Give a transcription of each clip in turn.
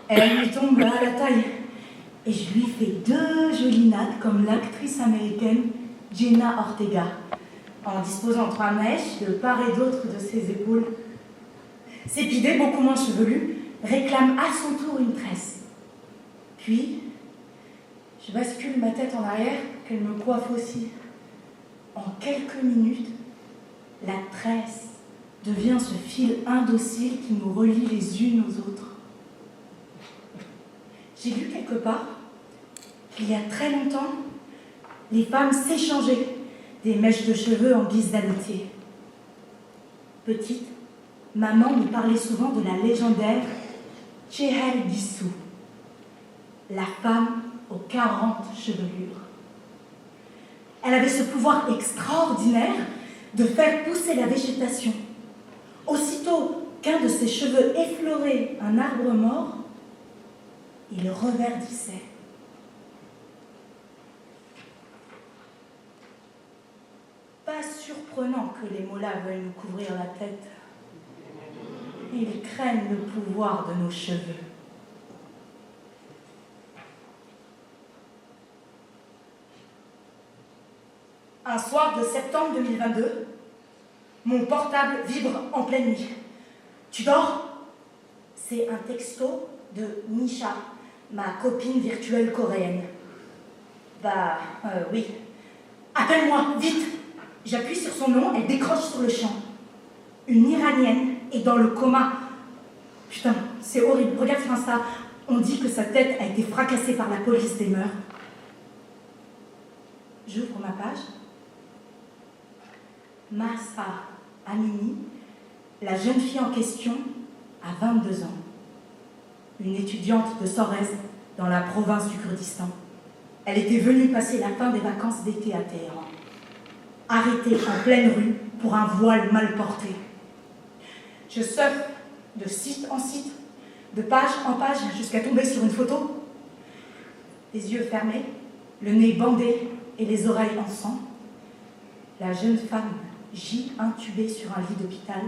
Elle lui tombe à la taille. Et je lui fais 2 jolies nattes comme l'actrice américaine Jenna Ortega, en disposant 3 mèches de part et d'autre de ses épaules. Ses pidés, beaucoup moins chevelus, réclament à son tour une tresse. Puis, je bascule ma tête en arrière, qu'elle me coiffe aussi. En quelques minutes, la tresse devient ce fil indocile qui nous relie les unes aux autres. J'ai lu quelque part qu'il y a très longtemps, les femmes s'échangeaient des mèches de cheveux en guise d'amitié. Petite, maman me parlait souvent de la légendaire Chehel Bissou, la femme aux 40 chevelures. Elle avait ce pouvoir extraordinaire de faire pousser la végétation. Aussitôt qu'un de ses cheveux effleurait un arbre mort, il reverdissait. Pas surprenant que les mollahs veuillent nous couvrir la tête. Ils craignent le pouvoir de nos cheveux. Un soir de septembre 2022, mon portable vibre en pleine nuit. Tu dors? C'est un texto de Misha, ma copine virtuelle coréenne. Oui. Appelle-moi, vite! J'appuie sur son nom, elle décroche sur le champ. Une Iranienne est dans le coma. Putain, c'est horrible. Regarde sur Insta. On dit que sa tête a été fracassée par la police des mœurs. J'ouvre ma page. Mahsa Amini, la jeune fille en question, a 22 ans. Une étudiante de Sorez, dans la province du Kurdistan. Elle était venue passer la fin des vacances d'été à Téhéran. Arrêtée en pleine rue pour un voile mal porté. Je surfe de site en site, de page en page, jusqu'à tomber sur une photo. Les yeux fermés, le nez bandé et les oreilles en sang. La jeune femme gît intubée sur un lit d'hôpital,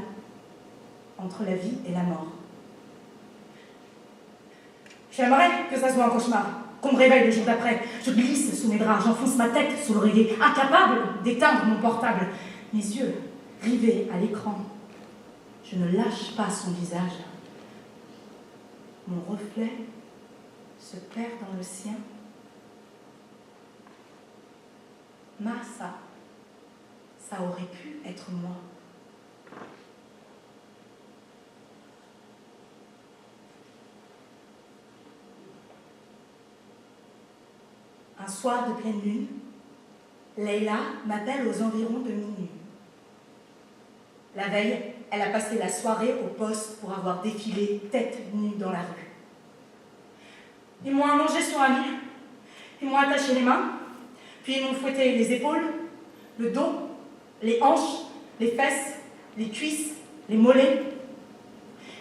entre la vie et la mort. J'aimerais que ça soit un cauchemar, qu'on me réveille le jour d'après. Je glisse sous mes draps, j'enfonce ma tête sous l'oreiller, incapable d'éteindre mon portable. Mes yeux rivés à l'écran. Je ne lâche pas son visage. Mon reflet se perd dans le sien. Mahsa, ça aurait pu être moi. Un soir de pleine lune, Leïla m'appelle aux environs de minuit. La veille, elle a passé la soirée au poste pour avoir défilé tête nue dans la rue. Ils m'ont allongé sur un lit, ils m'ont attaché les mains, puis ils m'ont fouetté les épaules, le dos, les hanches, les fesses, les cuisses, les mollets.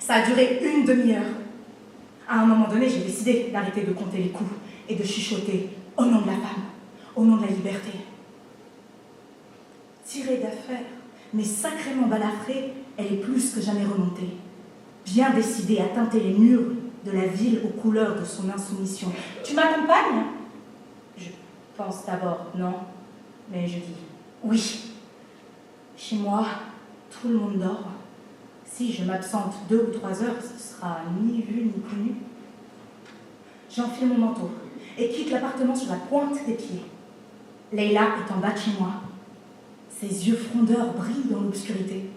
Ça a duré une demi-heure. À un moment donné, j'ai décidé d'arrêter de compter les coups et de chuchoter au nom de la femme, au nom de la liberté. Tirée d'affaire, mais sacrément balafrée, elle est plus que jamais remontée. Bien décidée à teinter les murs de la ville aux couleurs de son insoumission. Tu m'accompagnes? Je pense d'abord non, mais je dis oui. Chez moi, tout le monde dort. Si je m'absente 2 ou 3 heures, ce sera ni vu ni connu. J'enfile mon manteau et quitte l'appartement sur la pointe des pieds. Leïla est en bas de chez moi. Ses yeux frondeurs brillent dans l'obscurité.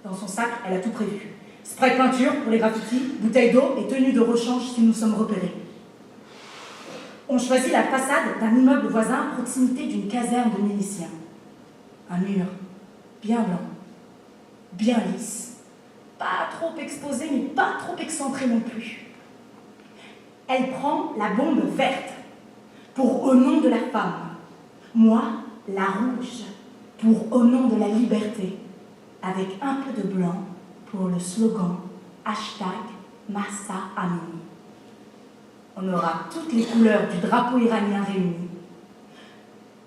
Dans son sac, elle a tout prévu. Spray peinture pour les graffitis, bouteille d'eau et tenue de rechange si nous sommes repérés. On choisit la façade d'un immeuble voisin à proximité d'une caserne de miliciens. Un mur bien blanc, bien lisse, pas trop exposé mais pas trop excentré non plus. Elle prend la bombe verte pour au nom de la femme. Moi, la rouge pour au nom de la liberté, avec un peu de blanc pour le slogan #Mahsa Amini. On aura toutes les couleurs du drapeau iranien réunies.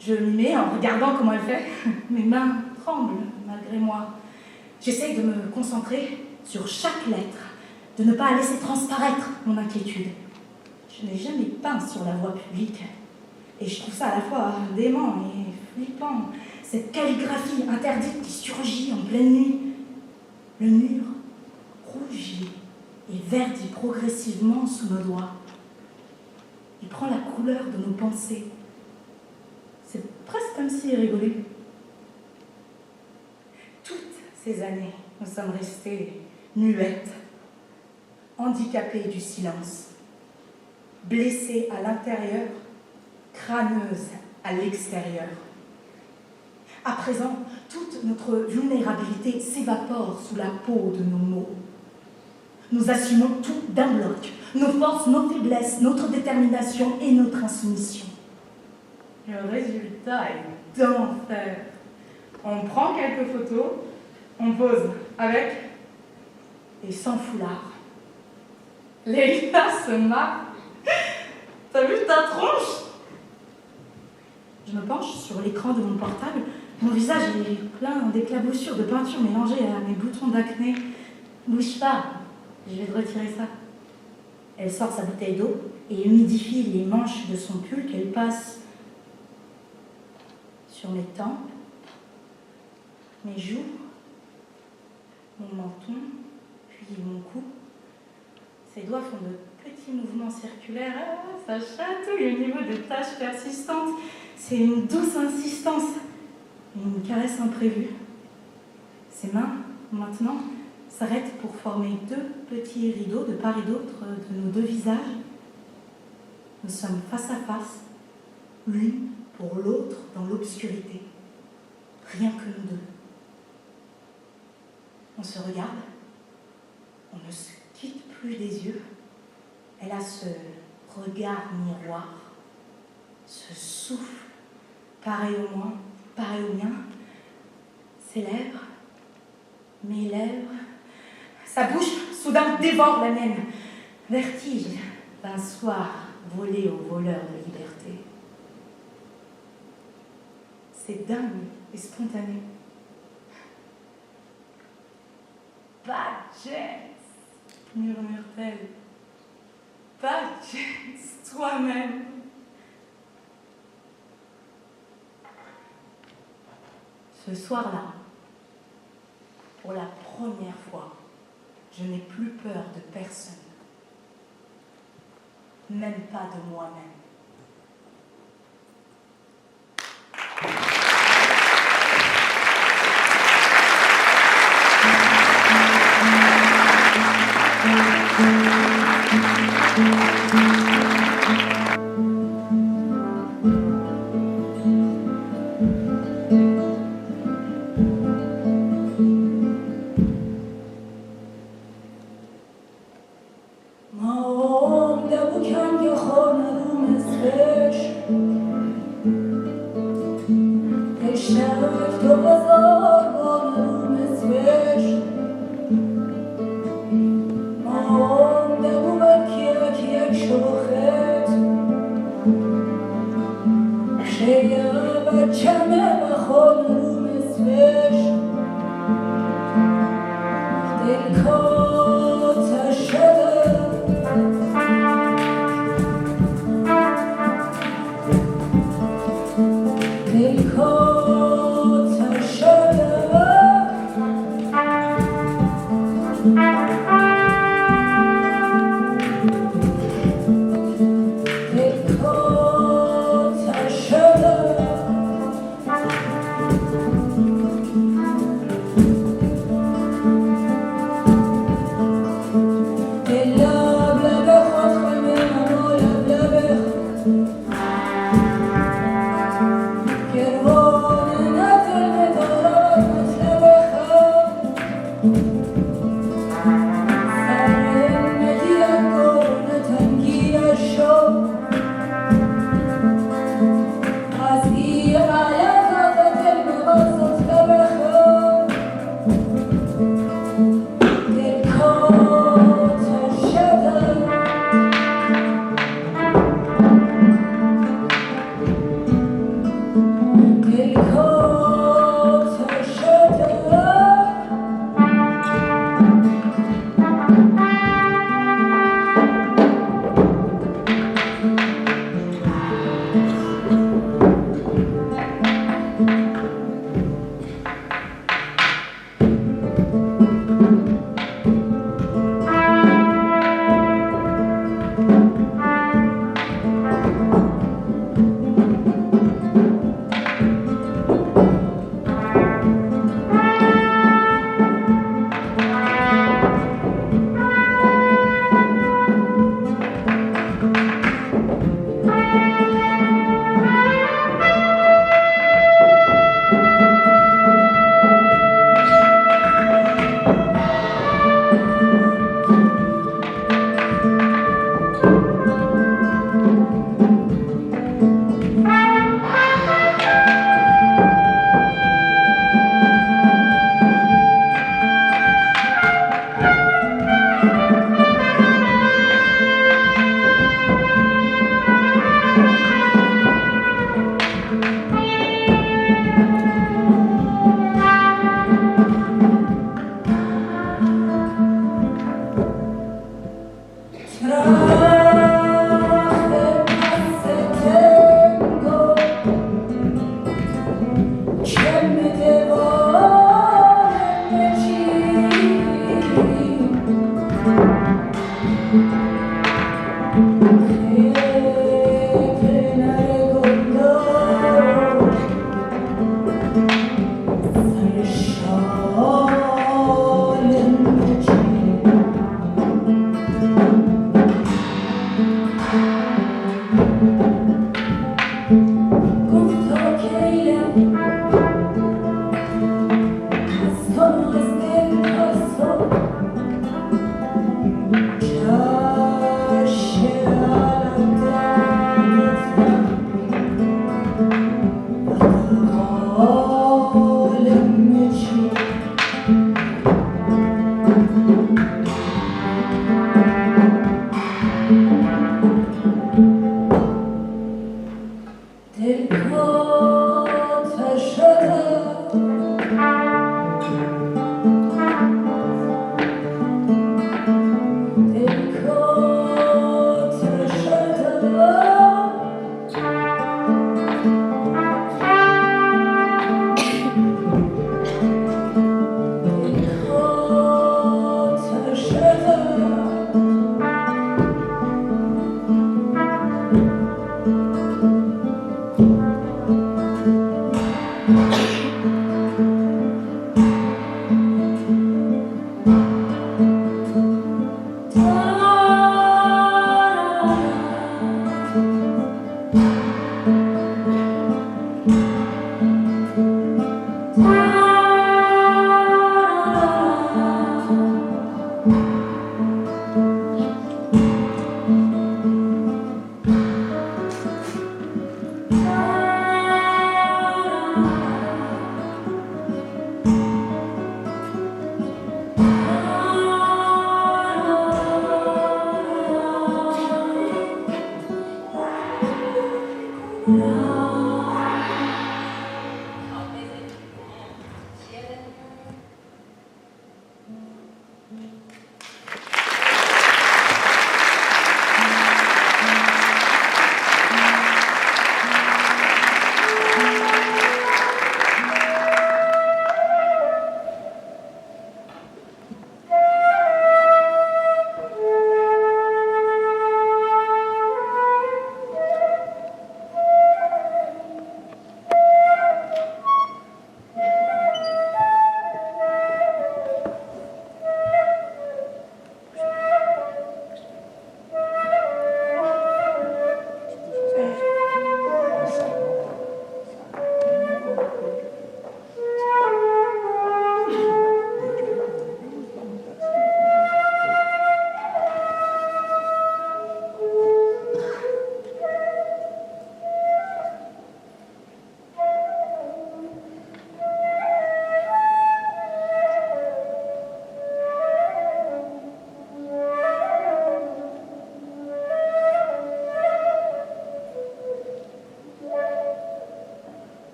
Je m'y mets en regardant comment elle fait. Mes mains tremblent malgré moi. J'essaye de me concentrer sur chaque lettre, de ne pas laisser transparaître mon inquiétude. Je n'ai jamais peint sur la voie publique, et je trouve ça à la fois dément et flippant. Cette calligraphie interdite qui surgit en pleine nuit. Le mur rougit et verdit progressivement sous nos doigts. Il prend la couleur de nos pensées. C'est presque comme s'il rigolait. Toutes ces années, nous sommes restées muettes, handicapées du silence, blessées à l'intérieur, crâneuses à l'extérieur. À présent, toute notre vulnérabilité s'évapore sous la peau de nos mots. Nous assumons tout d'un bloc, nos forces, nos faiblesses, notre détermination et notre insoumission. Le résultat est d'enfer. On prend quelques photos, on pose avec et sans foulard. Les gars se marrent. T'as vu ta tronche? Je me penche sur l'écran de mon portable. Mon visage est plein d'éclaboussures de peinture mélangées à mes boutons d'acné. Bouge pas, je vais te retirer ça. Elle sort sa bouteille d'eau et humidifie les manches de son pull qu'elle passe sur mes tempes, mes joues, mon menton, puis mon cou. Ses doigts font de petits mouvements circulaires. Ah, ça chatouille au niveau des taches persistantes. C'est une douce insistance, une caresse imprévue. Ses mains, maintenant, s'arrêtent pour former deux petits rideaux de part et d'autre de nos deux visages. Nous sommes face à face, l'une pour l'autre dans l'obscurité. Rien que nous deux. On se regarde, on ne se quitte plus des yeux. Elle a ce regard miroir, ce souffle, pareil au mien, ses lèvres, mes lèvres. Sa bouche, soudain, dévore la mienne. Vertige d'un soir volé aux voleurs de liberté. C'est dingue et spontané. Pas Jess, murmure-t-elle. Pas Jess, toi-même. Ce soir-là, pour la première fois, je n'ai plus peur de personne, même pas de moi-même.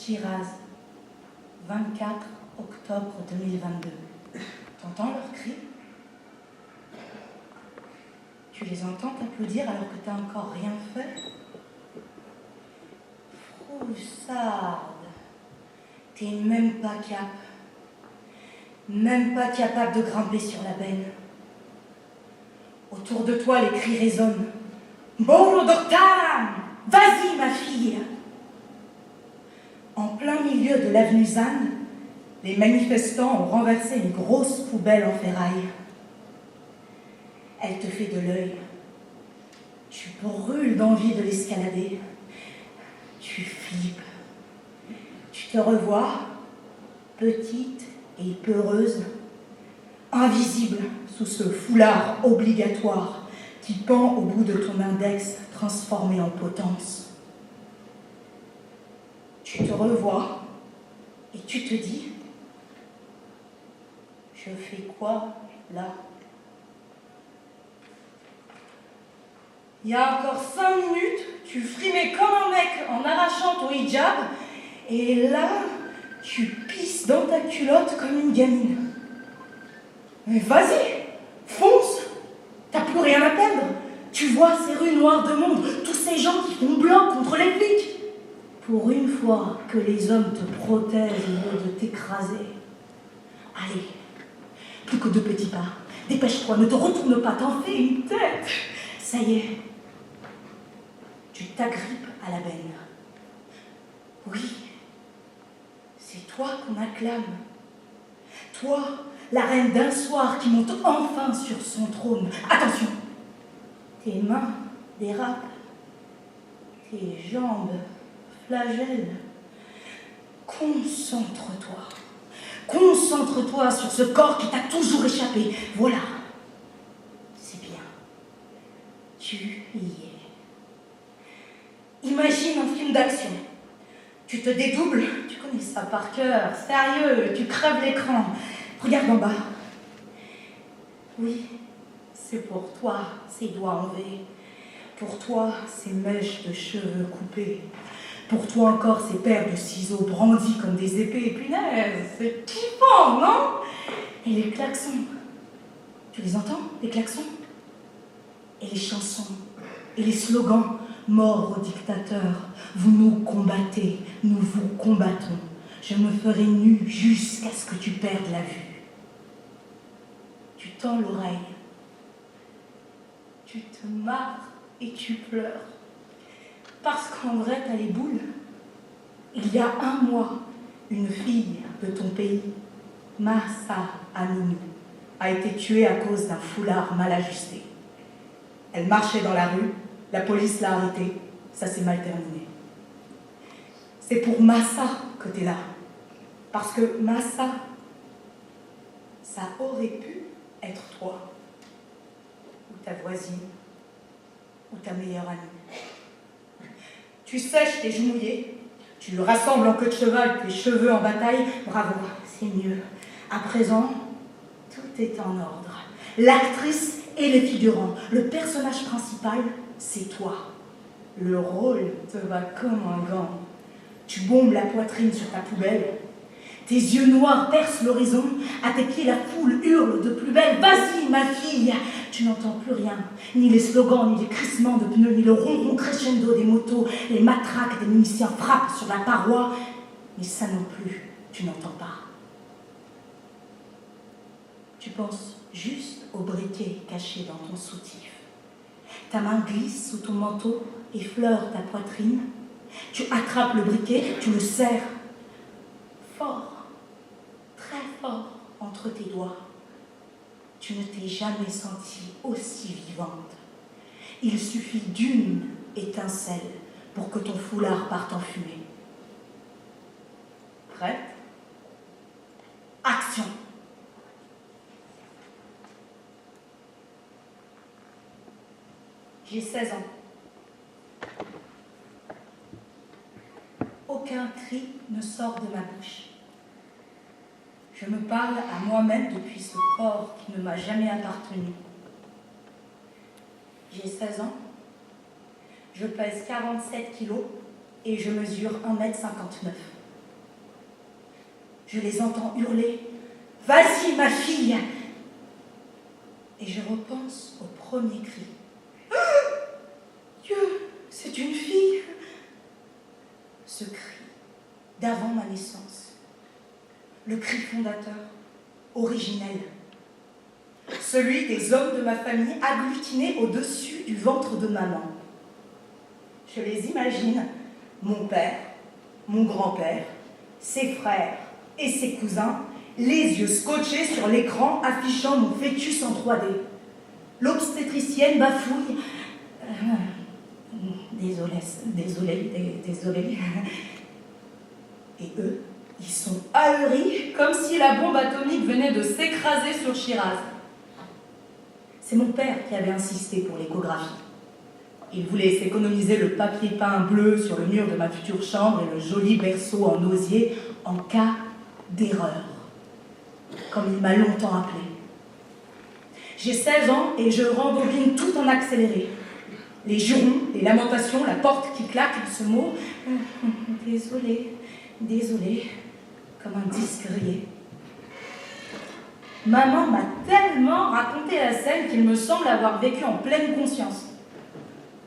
Shiraz, 24 octobre 2022. T'entends leurs cris? Tu les entends t'applaudir alors que t'as encore rien fait? Froussarde, t'es même pas capable de grimper sur la benne. Autour de toi, les cris résonnent. Bolo Dortaram, vas-y ma fille. En plein milieu de l'avenue Zanne, Les manifestants ont renversé une grosse poubelle en ferraille. Elle te fait de l'œil. Tu brûles d'envie de l'escalader. Tu flippes. Tu te revois, petite et peureuse, invisible sous ce foulard obligatoire qui pend au bout de ton index transformé en potence. Tu te revois et tu te dis, je fais quoi là? Il y a encore 5 minutes, tu frimais comme un mec en arrachant ton hijab, et là, tu pisses dans ta culotte comme une gamine. Mais vas-y, fonce, t'as plus rien à perdre. Tu vois ces rues noires de monde, tous ces gens qui font bloc contre les flics. Pour une fois que les hommes te protègent au lieu de t'écraser. Allez, plus que 2 petits pas. Dépêche-toi, ne te retourne pas, t'en fais une tête. Ça y est, tu t'agrippes à la benne. Oui, c'est toi qu'on acclame. Toi, la reine d'un soir qui monte enfin sur son trône. Attention, tes mains dérapent, tes jambes flagellent. Concentre-toi. Concentre-toi sur ce corps qui t'a toujours échappé. Voilà. C'est bien. Tu y es. Imagine un film d'action. Tu te dédoubles, tu connais ça par cœur, sérieux, tu crèves l'écran. Regarde en bas. Oui, c'est pour toi, ces doigts en V. Pour toi, ces mèches de cheveux coupés. Pour toi encore, ces paires de ciseaux brandis comme des épées. Punaise, c'est kiffant, non? Et les klaxons. Tu les entends, les klaxons? Et les chansons, et les slogans. Mort aux dictateurs, vous nous combattez, nous vous combattons. Je me ferai nu jusqu'à ce que tu perdes la vue. Tu tends l'oreille, tu te marres et tu pleures. Parce qu'en vrai, t'as les boules. Il y a 1 mois, une fille de ton pays, Mahsa Amini, a été tuée à cause d'un foulard mal ajusté. Elle marchait dans la rue, la police l'a arrêtée, ça s'est mal terminé. C'est pour Mahsa que t'es là. Parce que Mahsa, ça aurait pu être toi, ou ta voisine, ou ta meilleure amie. Tu sèches tes joues mouillées, tu rassembles en queue de cheval tes cheveux en bataille. Bravo, c'est mieux. À présent, tout est en ordre. L'actrice et les figurants, le personnage principal, c'est toi. Le rôle te va comme un gant. Tu bombes la poitrine sur ta poubelle. Tes yeux noirs percent l'horizon. À tes pieds, la foule hurle de plus belle. Vas-y, ma fille. Tu n'entends plus rien. Ni les slogans, ni les crissements de pneus, ni le ronron crescendo des motos. Les matraques des musiciens frappent sur la paroi. Mais ça non plus, tu n'entends pas. Tu penses juste au briquet caché dans ton soutif. Ta main glisse sous ton manteau, effleure ta poitrine. Tu attrapes le briquet, tu le serres fort, très fort entre tes doigts. Tu ne t'es jamais sentie aussi vivante. Il suffit d'une étincelle pour que ton foulard parte en fumée. Prête? Action! J'ai 16 ans. Aucun cri ne sort de ma bouche. Je me parle à moi-même depuis ce corps qui ne m'a jamais appartenu. J'ai 16 ans. Je pèse 47 kilos et je mesure 1,59 m. Je les entends hurler « Vas-y, ma fille !» Et je repense au premier cri. Dieu, c'est une fille. Ce cri d'avant ma naissance, le cri fondateur, originel, celui des hommes de ma famille agglutinés au-dessus du ventre de maman. Je les imagine, mon père, mon grand-père, ses frères, et ses cousins, les yeux scotchés sur l'écran affichant mon fœtus en 3D. L'obstétricienne bafouille. Désolé. Et eux, ils sont ahuris comme si la bombe atomique venait de s'écraser sur Shiraz. C'est mon père qui avait insisté pour l'échographie. Il voulait s'économiser le papier peint bleu sur le mur de ma future chambre et le joli berceau en osier en cas d'erreur, comme il m'a longtemps appelé. J'ai 16 ans et je rembobine tout en accéléré. Les jurons, les lamentations, la porte qui claque, ce mot « désolé », comme un disque rayé. Maman m'a tellement raconté la scène qu'il me semble avoir vécu en pleine conscience.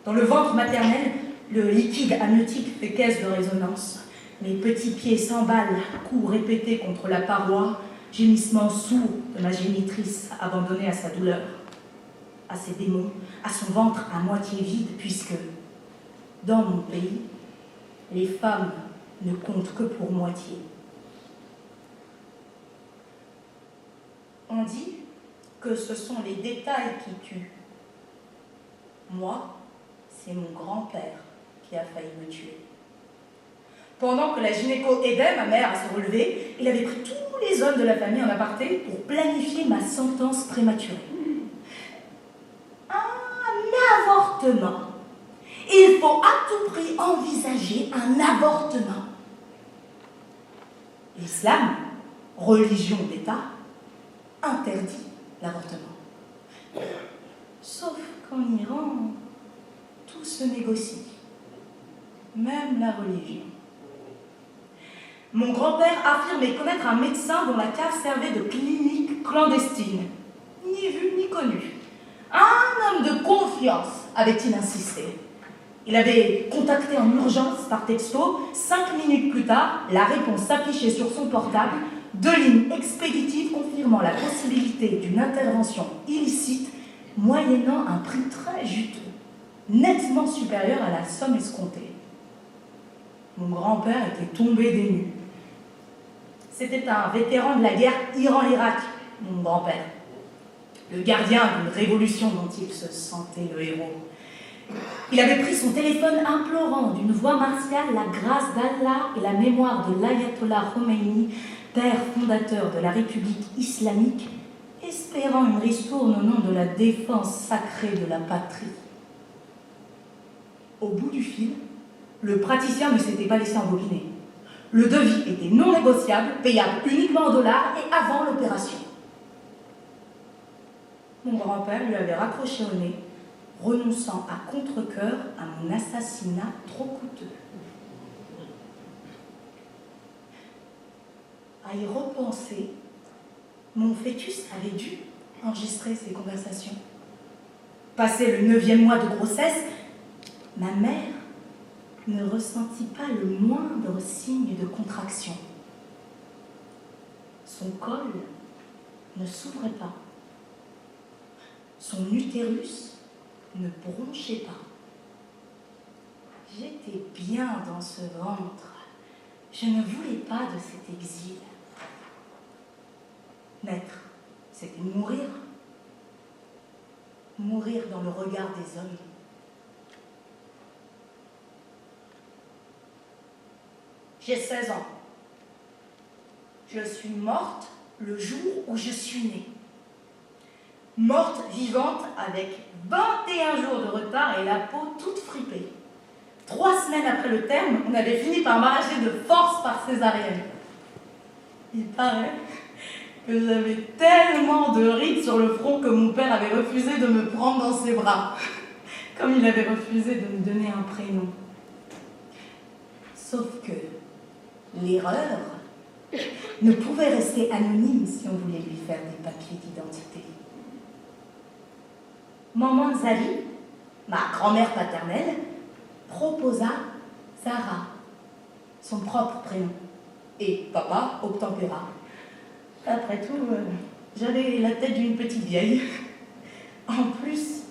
Dans le ventre maternel, le liquide amniotique fait caisse de résonance. Mes petits pieds s'emballent, coups répétés contre la paroi, gémissements sourds de ma génitrice abandonnée à sa douleur, à ses démons, à son ventre à moitié vide, puisque, dans mon pays, les femmes ne comptent que pour moitié. On dit que ce sont les détails qui tuent. Moi, c'est mon grand-père qui a failli me tuer. Pendant que la gynéco aidait ma mère à se relever, il avait pris tous les hommes de la famille en aparté pour planifier ma sentence prématurée. Un avortement. Il faut à tout prix envisager un avortement. L'islam, religion d'État, interdit l'avortement. Sauf qu'en Iran, tout se négocie, même la religion. Mon grand-père affirmait connaître un médecin dont la cave servait de clinique clandestine. Ni vu ni connu. Un homme de confiance, avait-il insisté. Il avait contacté en urgence par texto. 5 minutes plus tard, la réponse s'affichait sur son portable. 2 lignes expéditives confirmant la possibilité d'une intervention illicite moyennant un prix très juteux, nettement supérieur à la somme escomptée. Mon grand-père était tombé des nues. C'était un vétéran de la guerre Iran-Irak, mon grand-père. Le gardien d'une révolution dont il se sentait le héros. Il avait pris son téléphone implorant d'une voix martiale la grâce d'Allah et la mémoire de l'ayatollah Khomeini, père fondateur de la République islamique, espérant une ristourne au nom de la défense sacrée de la patrie. Au bout du fil, le praticien ne s'était pas laissé embobiner. Le devis était non négociable, payable uniquement en dollars et avant l'opération. Mon grand-père lui avait raccroché au nez, renonçant à contre-cœur à mon assassinat trop coûteux. À y repenser, mon fœtus avait dû enregistrer ces conversations. Passé le 9e mois de grossesse, ma mère ne ressentit pas le moindre signe de contraction. Son col ne s'ouvrait pas. Son utérus ne bronchait pas. J'étais bien dans ce ventre. Je ne voulais pas de cet exil. Naître, c'était mourir. Mourir dans le regard des hommes. J'ai 16 ans. Je suis morte le jour où je suis née. Morte vivante avec 21 jours de retard et la peau toute fripée. 3 semaines après le terme, on avait fini par m'arracher de force par césarienne. Il paraît que j'avais tellement de rides sur le front que mon père avait refusé de me prendre dans ses bras, comme il avait refusé de me donner un prénom. Sauf que l'erreur ne pouvait rester anonyme si on voulait lui faire des papiers d'identité. Maman Zali, ma grand-mère paternelle, proposa Zara, son propre prénom, et papa obtempéra. Après tout, j'avais la tête d'une petite vieille. En plus,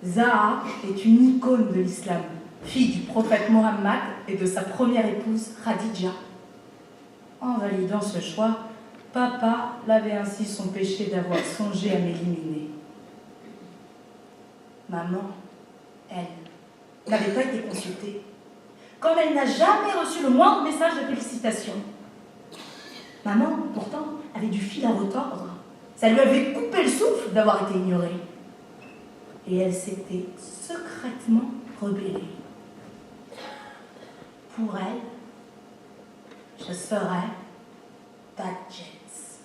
Zahra est une icône de l'islam, fille du prophète Mohammed et de sa première épouse Khadija. En validant ce choix, papa lavait ainsi son péché d'avoir songé à m'éliminer. Maman, elle, n'avait pas été consultée, comme elle n'a jamais reçu le moindre message de félicitations. Maman, pourtant, avait du fil à retordre. Ça lui avait coupé le souffle d'avoir été ignorée. Et elle s'était secrètement rebellée. Pour elle, je serais Badgets.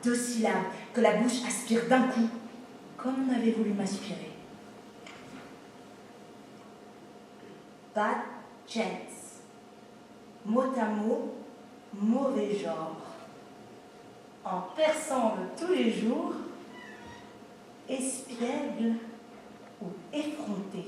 2 syllabes que la bouche aspire d'un coup, comme on avait voulu m'aspirer. Badgets. Mot à mot, mauvais genre. En perçant tous les jours, espiègle ou effronté.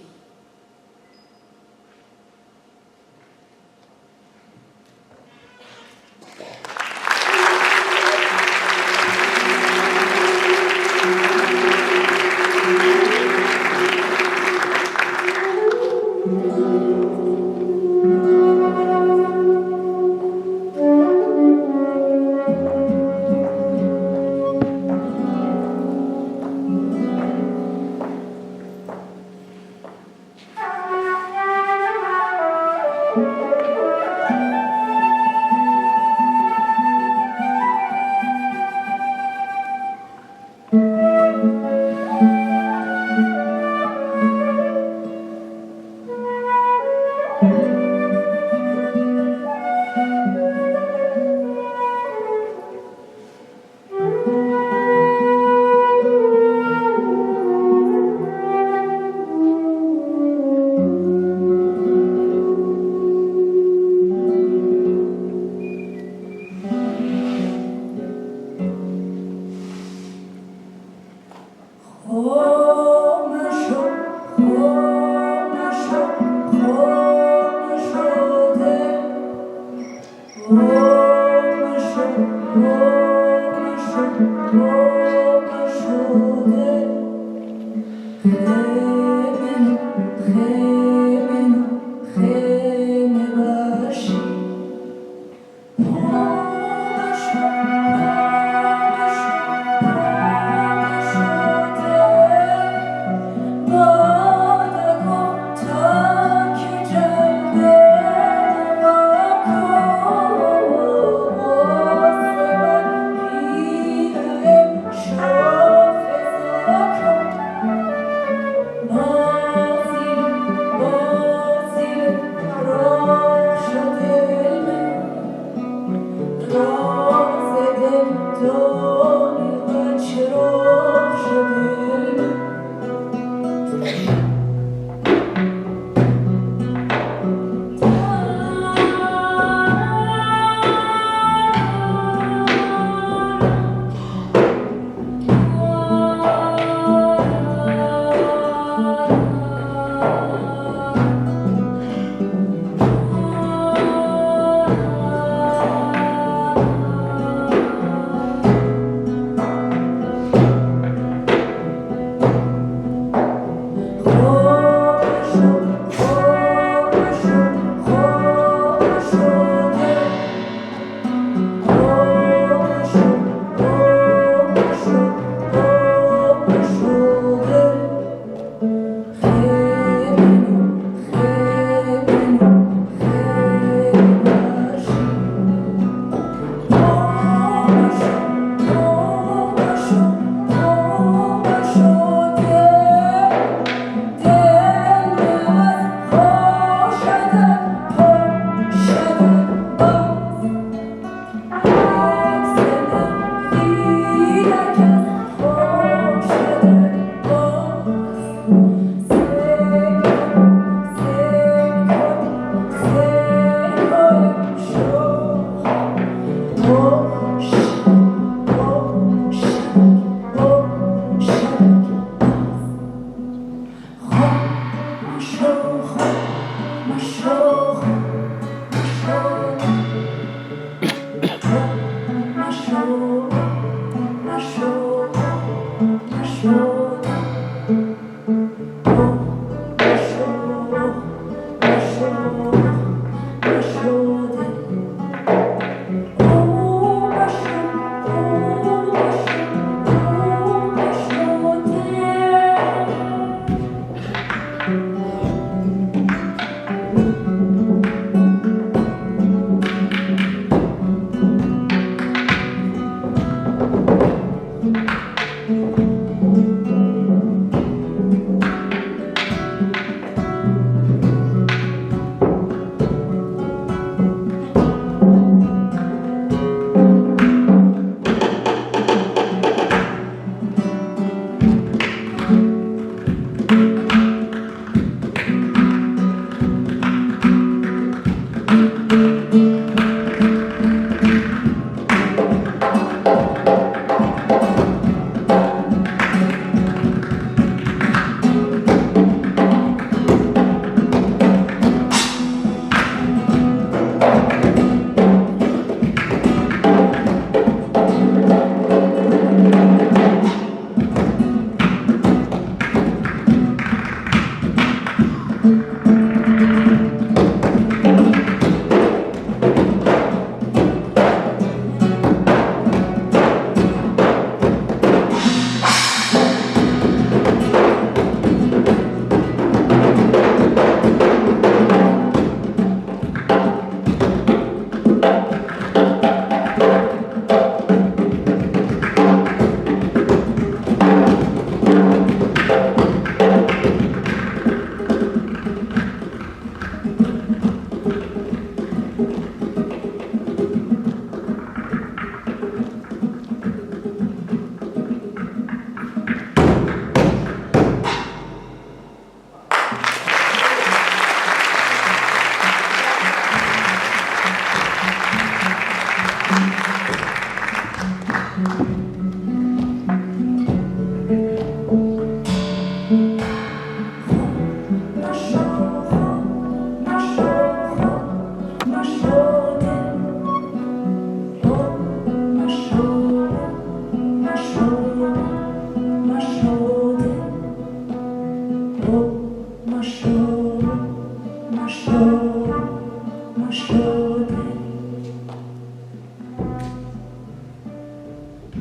Très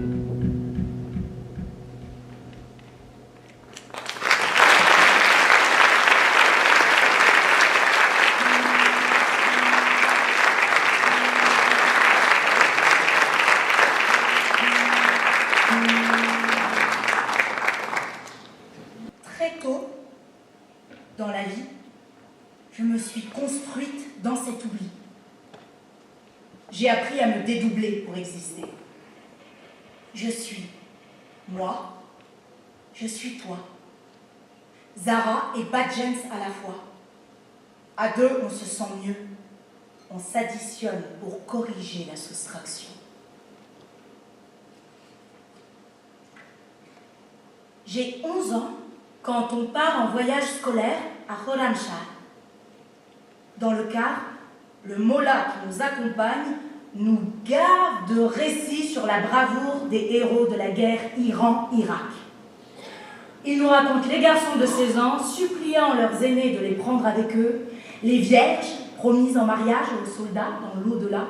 tôt, dans la vie, je me suis construite dans cet oubli. J'ai appris à me dédoubler pour exister. Je suis moi, je suis toi. Zara et Badgens à la fois. À deux, on se sent mieux. On s'additionne pour corriger la soustraction. J'ai 11 ans quand on part en voyage scolaire à Khorramshahr. Dans le car, le mollah qui nous accompagne nous gave de récits sur la bravoure des héros de la guerre Iran-Irak. Il nous raconte les garçons de 16 ans suppliant leurs aînés de les prendre avec eux, les vierges promises en mariage aux soldats dans l'au-delà.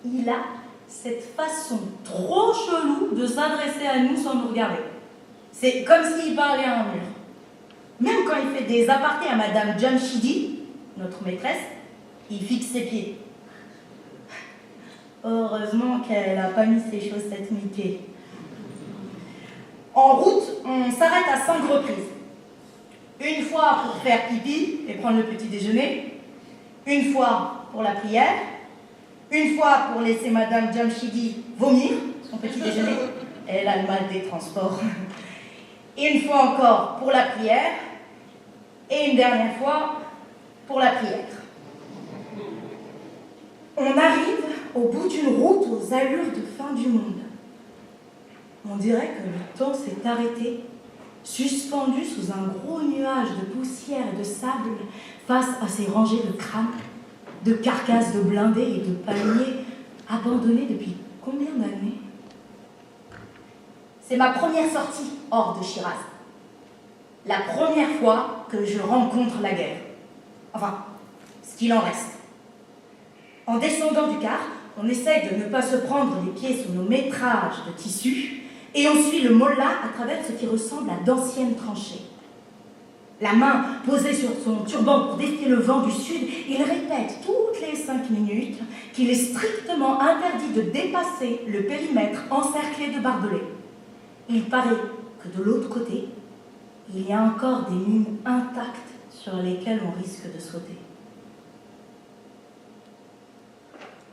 Il a cette façon trop chelou de s'adresser à nous sans nous regarder. C'est comme s'il parlait à un mur. Même quand il fait des apartés à Madame Jamshidi, notre maîtresse, il fixe ses pieds. Heureusement qu'elle n'a pas mis ses chaussettes Mickey. En route, on s'arrête à 5 reprises. Une fois pour faire pipi et prendre le petit déjeuner, une fois pour la prière, une fois pour laisser Madame Jamshidi vomir son petit déjeuner, elle a le mal des transports, et une fois encore pour la prière, et une dernière fois pour la prière. On arrive au bout d'une route aux allures de fin du monde. On dirait que le temps s'est arrêté, suspendu sous un gros nuage de poussière et de sable face à ces rangées de crânes, de carcasses de blindés et de palmiers abandonnés depuis combien d'années? C'est ma première sortie hors de Shiraz. La première fois que je rencontre la guerre. Enfin, ce qu'il en reste. En descendant du car, on essaye de ne pas se prendre les pieds sous nos métrages de tissu et on suit le mollah à travers ce qui ressemble à d'anciennes tranchées. La main posée sur son turban pour défier le vent du sud, il répète toutes les 5 minutes qu'il est strictement interdit de dépasser le périmètre encerclé de barbelés. Il paraît que de l'autre côté, il y a encore des mines intactes sur lesquelles on risque de sauter.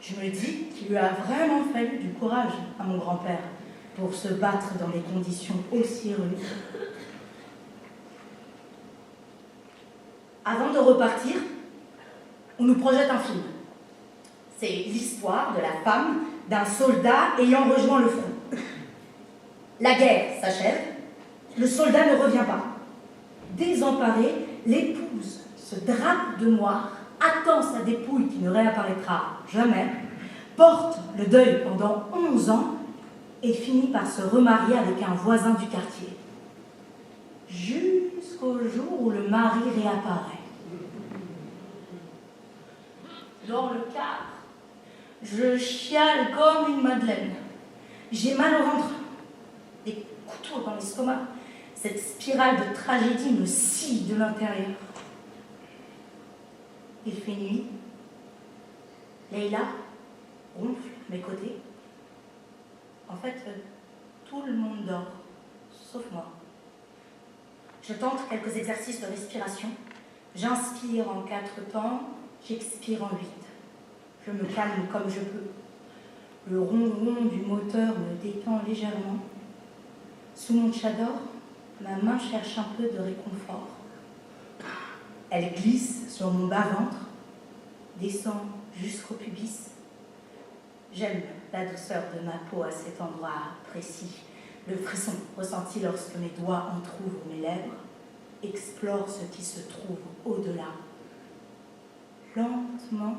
Je me dis qu'il lui a vraiment fallu du courage à mon grand-père pour se battre dans des conditions aussi rudes. Avant de repartir, on nous projette un film. C'est l'histoire de la femme d'un soldat ayant rejoint le front. La guerre s'achève, le soldat ne revient pas. Désemparée, l'épouse se drape de noir, attend sa dépouille qui ne réapparaîtra jamais, porte le deuil pendant 11 ans et finit par se remarier avec un voisin du quartier. Jusqu'au jour où le mari réapparaît. Dans le car, je chiale comme une madeleine. J'ai mal au ventre, des couteaux dans l'estomac. Cette spirale de tragédie me scie de l'intérieur. Il fait nuit. Leïla ronfle à mes côtés. En fait, tout le monde dort, sauf moi. Je tente quelques exercices de respiration. J'inspire en 4 temps, j'expire en 8. Je me calme comme je peux. Le ronron du moteur me détend légèrement. Sous mon tchador, ma main cherche un peu de réconfort. Elle glisse sur mon bas-ventre, descend jusqu'au pubis. J'aime la douceur de ma peau à cet endroit précis. Le frisson ressenti lorsque mes doigts entr'ouvrent mes lèvres explore ce qui se trouve au-delà. Lentement,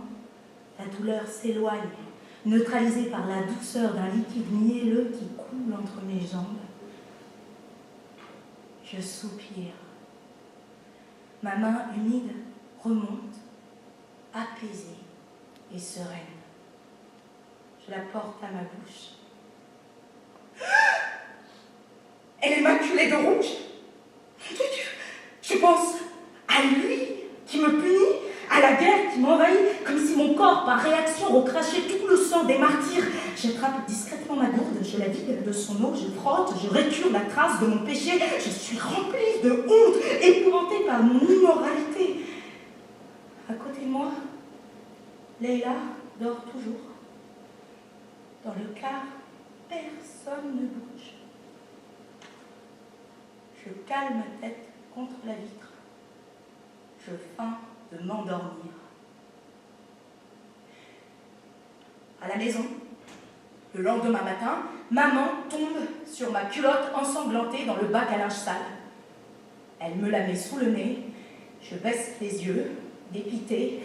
la douleur s'éloigne, neutralisée par la douceur d'un liquide mielleux qui coule entre mes jambes. Je soupire. Ma main humide remonte, apaisée et sereine. Je la porte à ma bouche les deux rouges. Je pense à lui qui me punit, à la guerre qui m'envahit, comme si mon corps, par réaction, recrachait tout le sang des martyrs. J'attrape discrètement ma gourde, je la vide de son eau, je frotte, je récure la trace de mon péché. Je suis remplie de honte, épouvantée par mon immoralité. À côté de moi, Leila dort toujours. Dans le car, personne ne bouge. Je cale ma tête contre la vitre. Je feins de m'endormir. À la maison, le lendemain matin, maman tombe sur ma culotte ensanglantée dans le bac à linge sale. Elle me la met sous le nez, je baisse les yeux, dépitée.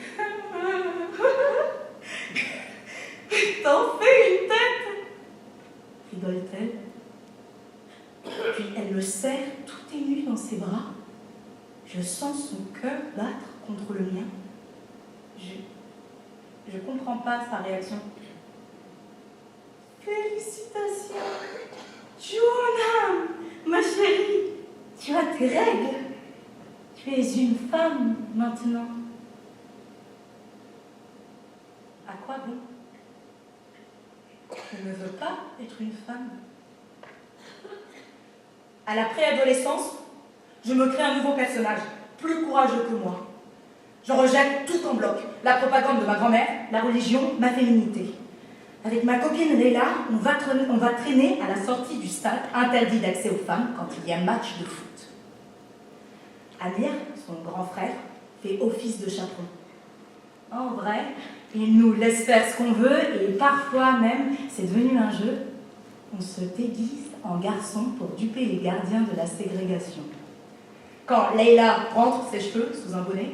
T'en fais une tête, rigole-t-elle. Puis elle me serre tout émue dans ses bras. Je sens son cœur battre contre le mien. Je comprends pas sa réaction. Félicitations, Joanna, ma chérie, tu as tes règles. Tu es une femme maintenant. À quoi bon? Je ne veux pas être une femme. À la préadolescence, je me crée un nouveau personnage, plus courageux que moi. Je rejette tout en bloc, la propagande de ma grand-mère, la religion, ma féminité. Avec ma copine Leila, on va traîner à la sortie du stade interdit d'accès aux femmes quand il y a match de foot. Amir, son grand frère, fait office de chaperon. En vrai, il nous laisse faire ce qu'on veut et parfois même, c'est devenu un jeu. On se déguise en garçon pour duper les gardiens de la ségrégation. Quand Leila rentre ses cheveux sous un bonnet,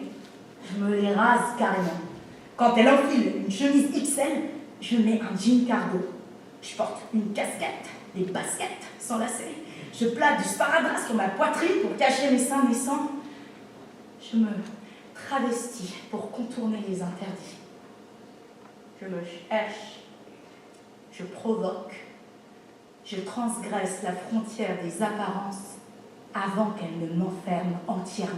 je me les rase carrément. Quand elle enfile une chemise XL, je mets un jean cargo. Je porte une casquette, des baskets sans lacets. Je plate du sparadrap sur ma poitrine pour cacher mes seins naissants. Je me travestis pour contourner les interdits. Je me cherche, je provoque, je transgresse la frontière des apparences avant qu'elle ne m'enferme entièrement.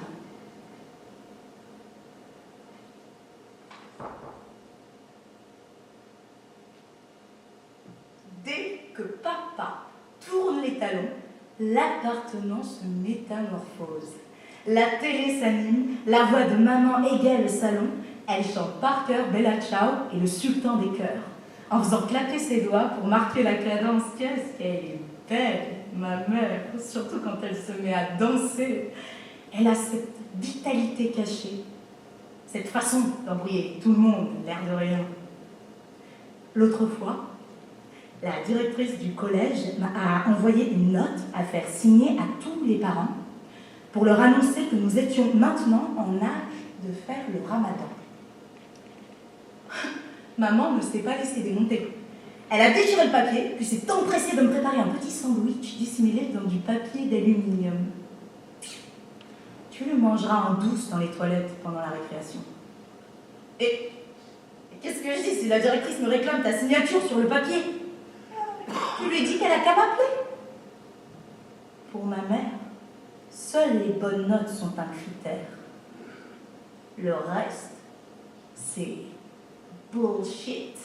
Dès que papa tourne les talons, l'appartement se métamorphose. La télé s'anime, la voix de maman égaye le salon, elle chante par cœur Bella Ciao et le sultan des chœurs, en faisant claquer ses doigts pour marquer la cadence. Qu'est-ce qu'elle est belle, ma mère, surtout quand elle se met à danser. Elle a cette vitalité cachée, cette façon d'embrouiller tout le monde, l'air de rien. L'autre fois, la directrice du collège m'a envoyé une note à faire signer à tous les parents pour leur annoncer que nous étions maintenant en âge de faire le ramadan. Maman ne s'est pas laissée démonter. Elle a déchiré le papier, puis s'est empressée de me préparer un petit sandwich dissimulé dans du papier d'aluminium. Tu le mangeras en douce dans les toilettes pendant la récréation. Et qu'est-ce que je dis si la directrice me réclame ta signature sur le papier? Tu lui dis qu'elle a qu'à m'appeler. Pour ma mère, seules les bonnes notes sont un critère. Le reste, c'est bullshit.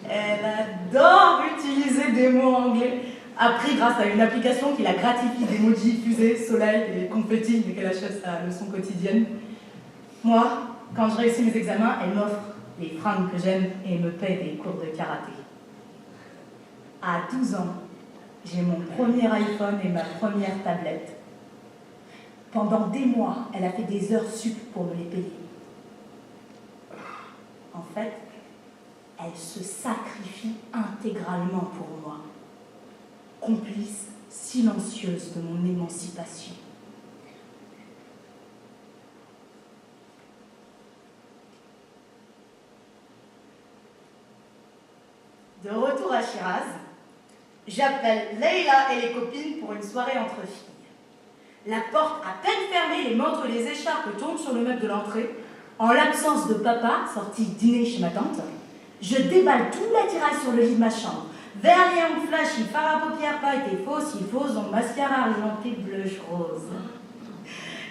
Elle adore utiliser des mots anglais, appris grâce à une application qui la gratifie d'emojis, fusées, soleil et confettis, mais qu'elle achète sa leçon quotidienne. Moi, quand je réussis mes examens, elle m'offre les fringues que j'aime et me paie des cours de karaté. À 12 ans, j'ai mon premier iPhone et ma première tablette. Pendant des mois, elle a fait des heures sup pour me les payer. En fait, elle se sacrifie intégralement pour moi, complice silencieuse de mon émancipation. De retour à Shiraz, j'appelle Leila et les copines pour une soirée entre filles. La porte à peine fermée, les manteaux et les écharpes tombent sur le meuble de l'entrée. En l'absence de papa, sorti dîner chez ma tante, je déballe tout l'attirail sur le lit de ma chambre. Vert, lion, flashy, fard à paupières pailletées, fausse, en mascara argenté, blush rose.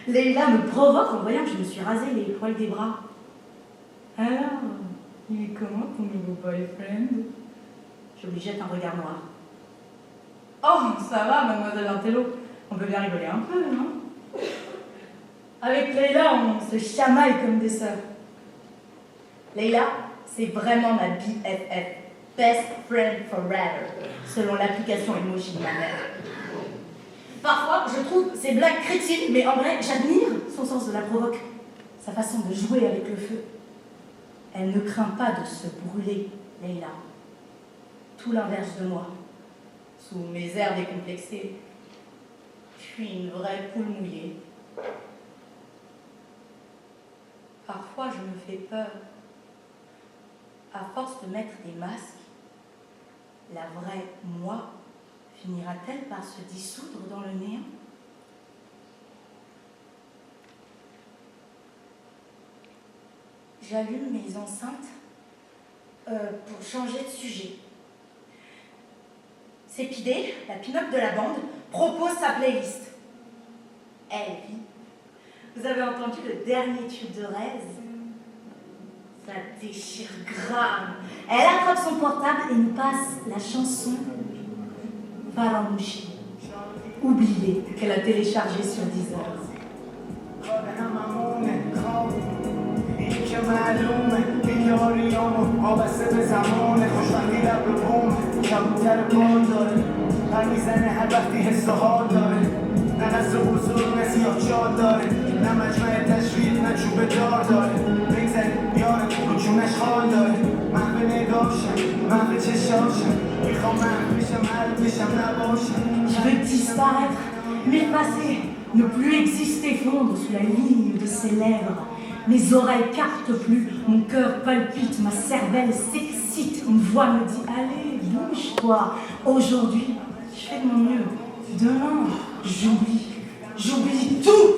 Leïla me provoque en voyant que je me suis rasé les poils des bras. Alors, il est comment ton nouveau boyfriend? Je lui jette un regard noir. Oh, ça va, mademoiselle Intello. On peut bien rigoler un peu, non? Avec Leïla, on se chamaille comme des sœurs. Leïla, c'est vraiment ma BFF. Best friend forever, selon l'application emoji de ma mère. Parfois, je trouve ces blagues crétines, mais en vrai, j'admire son sens de la provoque, sa façon de jouer avec le feu. Elle ne craint pas de se brûler, Leïla. Tout l'inverse de moi. Sous mes airs décomplexés, je suis une vraie poule mouillée. Parfois, je me fais peur. À force de mettre des masques, la vraie moi finira-t-elle par se dissoudre dans le néant? J'allume mes enceintes pour changer de sujet. Cépidée, la pin-up de la bande, propose sa playlist. Elle vit. Vous avez entendu le dernier tube de Rez? Ça déchire grave. Elle attrape son portable et nous passe la chanson Faramouchi, oubliée, qu'elle a téléchargée sur Deezer. Je veux disparaître, m'effacer, ne plus exister, fondre sous la ligne de ses lèvres. Mes oreilles captent plus, mon cœur palpite, ma cervelle s'excite. Une voix me dit, allez, bouge-toi. Aujourd'hui, je fais de mon mieux. Demain, j'oublie tout.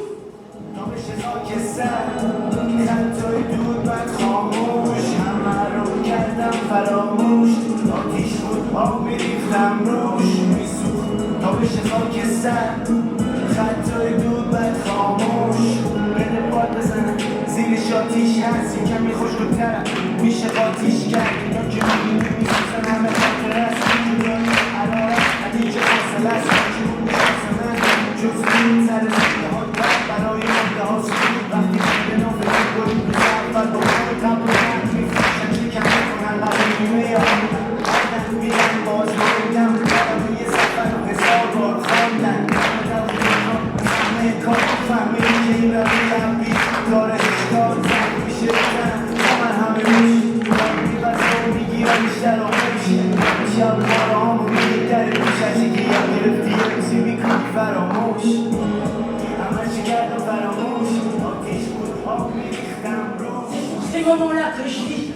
Ces moments-là que je vis,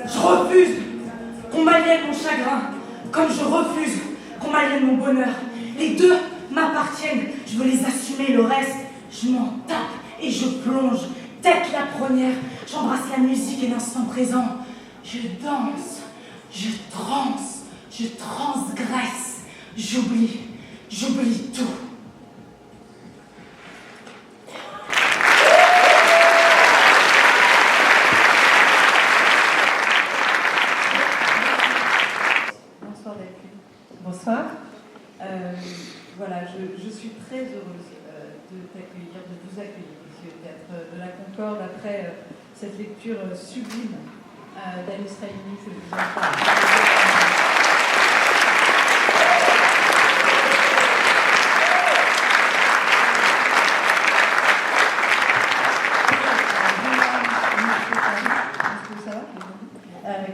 je refuse qu'on m'aliène mon chagrin, comme je refuse qu'on m'aliène mon bonheur. Les deux m'appartiennent, je veux les assumer, le reste, je m'en tape et je plonge, tête la première, j'embrasse la musique et l'instant présent. Je danse, je transe, je transgresse, j'oublie tout. Bonsoir. Voilà, je suis très heureuse de t'accueillir, de vous accueillir ici au Théâtre de la Concorde après cette lecture sublime d'Alice Raimi que je vous en parle.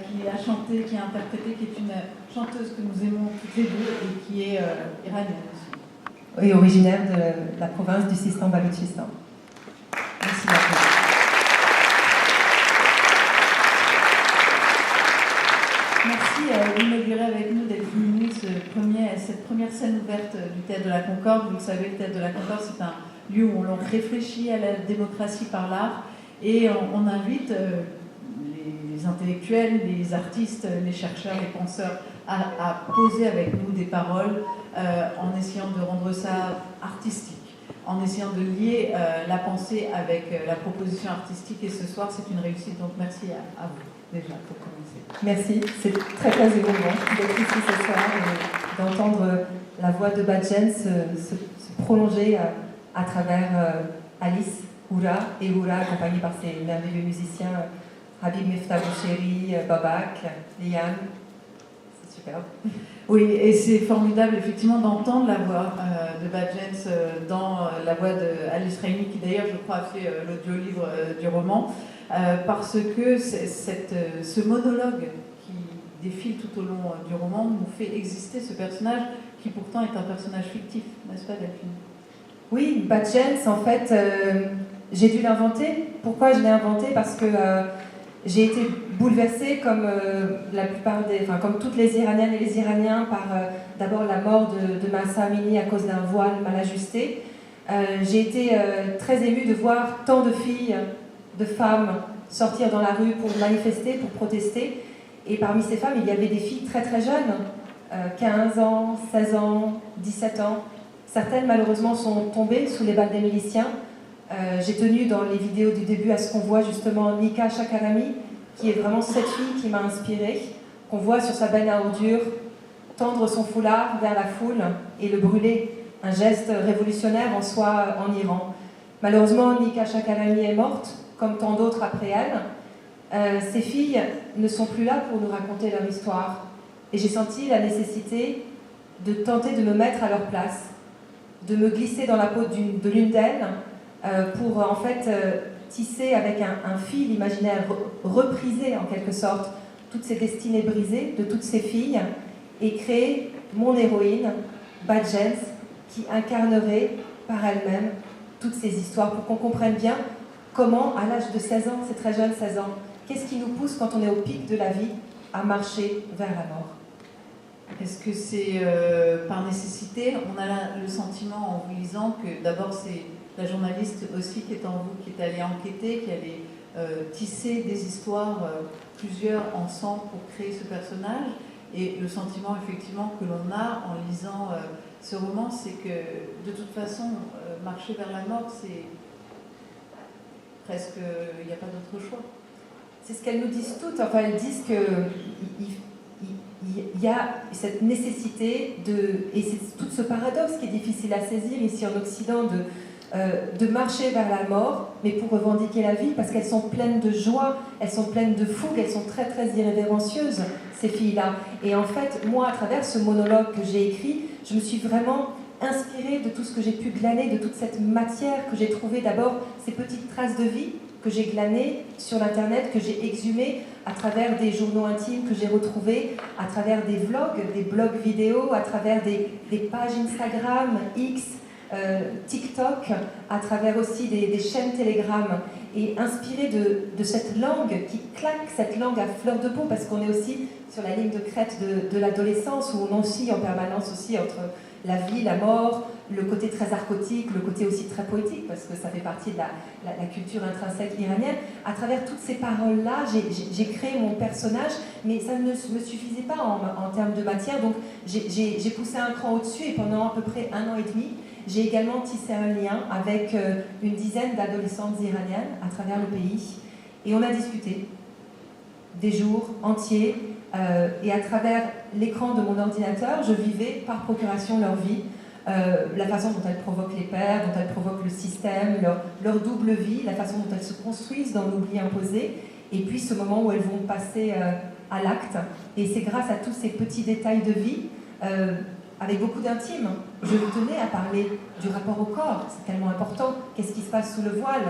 Qui a chanté, qui a interprété, qui est une chanteuse que nous aimons toutes les deux et qui est iranienne aussi. Oui, originaire de la province du Sistan-Baloutchistan. Merci beaucoup. Merci d'inaugurer avec nous, d'être venu cette première scène ouverte du Théâtre de la Concorde. Vous le savez, le Théâtre de la Concorde, c'est un lieu où l'on réfléchit à la démocratie par l'art et on invite les intellectuels, les artistes, les chercheurs, les penseurs à poser avec nous des paroles en essayant de rendre ça artistique, en essayant de lier la pensée avec la proposition artistique. Et ce soir, c'est une réussite. Donc merci à vous déjà pour commencer. Merci, c'est très très émouvant d'être ici ce soir et d'entendre la voix de Badjen se prolonger à travers Alice, Houra et Houra, accompagnée par ses merveilleux musiciens Habib Miftah Boucheri, Babak, Liane. C'est superbe. Oui, et c'est formidable effectivement d'entendre la voix de Badjen dans la voix d'Alice Raimi, qui d'ailleurs, je crois, a fait l'audio-livre du roman, parce que ce monologue qui défile tout au long du roman nous fait exister ce personnage qui pourtant est un personnage fictif, n'est-ce pas, Delphine? Oui, Badjen, en fait, j'ai dû l'inventer. Pourquoi je l'ai inventé? Parce que j'ai été bouleversée, comme la plupart comme toutes les Iraniennes et les Iraniens, par d'abord la mort de Mahsa Amini à cause d'un voile mal ajusté. J'ai été très émue de voir tant de filles, de femmes sortir dans la rue pour manifester, pour protester. Et parmi ces femmes, il y avait des filles très très jeunes, 15 ans, 16 ans, 17 ans. Certaines, malheureusement, sont tombées sous les balles des miliciens. J'ai tenu dans les vidéos du début à ce qu'on voit justement Nika Shakarami, qui est vraiment cette fille qui m'a inspirée, qu'on voit sur sa benne à ordures tendre son foulard vers la foule et le brûler, un geste révolutionnaire en soi en Iran. Malheureusement, Nika Shakarami est morte, comme tant d'autres après elle. Ces filles ne sont plus là pour nous raconter leur histoire. Et j'ai senti la nécessité de tenter de me mettre à leur place, de me glisser dans la peau de l'une d'elles, pour en fait tisser avec un fil imaginaire, repriser en quelque sorte toutes ces destinées brisées de toutes ces filles et créer mon héroïne, Badjen, qui incarnerait par elle-même toutes ces histoires pour qu'on comprenne bien comment, à l'âge de 16 ans, c'est très jeune, 16 ans, qu'est-ce qui nous pousse quand on est au pic de la vie à marcher vers la mort? Est-ce que c'est par nécessité? On a le sentiment en vous lisant que d'abord c'est la journaliste aussi qui est en vous, qui est allée enquêter, qui est allée tisser des histoires, plusieurs ensemble pour créer ce personnage. Et le sentiment effectivement que l'on a en lisant ce roman, c'est que de toute façon, marcher vers la mort, c'est presque, il n'y a pas d'autre choix. C'est ce qu'elles nous disent toutes. Enfin, elles disent que il y a cette nécessité et c'est tout ce paradoxe qui est difficile à saisir ici en Occident, de marcher vers la mort, mais pour revendiquer la vie, parce qu'elles sont pleines de joie, elles sont pleines de fougue, elles sont très très irrévérencieuses, ces filles-là. Et en fait, moi, à travers ce monologue que j'ai écrit, je me suis vraiment inspirée de tout ce que j'ai pu glaner, de toute cette matière que j'ai trouvée, d'abord ces petites traces de vie que j'ai glanées sur l'internet, que j'ai exhumées à travers des journaux intimes que j'ai retrouvés, à travers des blogs vidéo, à travers des pages Instagram, X, TikTok, à travers aussi des chaînes Telegram, et inspirée de cette langue qui claque, cette langue à fleur de peau, parce qu'on est aussi sur la ligne de crête de l'adolescence, où on oscille en permanence aussi entre la vie, la mort, le côté très archotique, le côté aussi très poétique, parce que ça fait partie de la culture intrinsèque iranienne. À travers toutes ces paroles-là, j'ai créé mon personnage, mais ça ne me suffisait pas en termes de matière, donc j'ai poussé un cran au-dessus, et pendant à peu près 1 an et demi, j'ai également tissé un lien avec une dizaine d'adolescentes iraniennes à travers le pays, et on a discuté des jours entiers, et à travers l'écran de mon ordinateur, je vivais par procuration leur vie, la façon dont elles provoquent les pères, dont elles provoquent le système, leur double vie, la façon dont elles se construisent dans l'oubli imposé, et puis ce moment où elles vont passer à l'acte. Et c'est grâce à tous ces petits détails de vie, avec beaucoup d'intime. Je tenais à parler du rapport au corps, c'est tellement important. Qu'est-ce qui se passe sous le voile?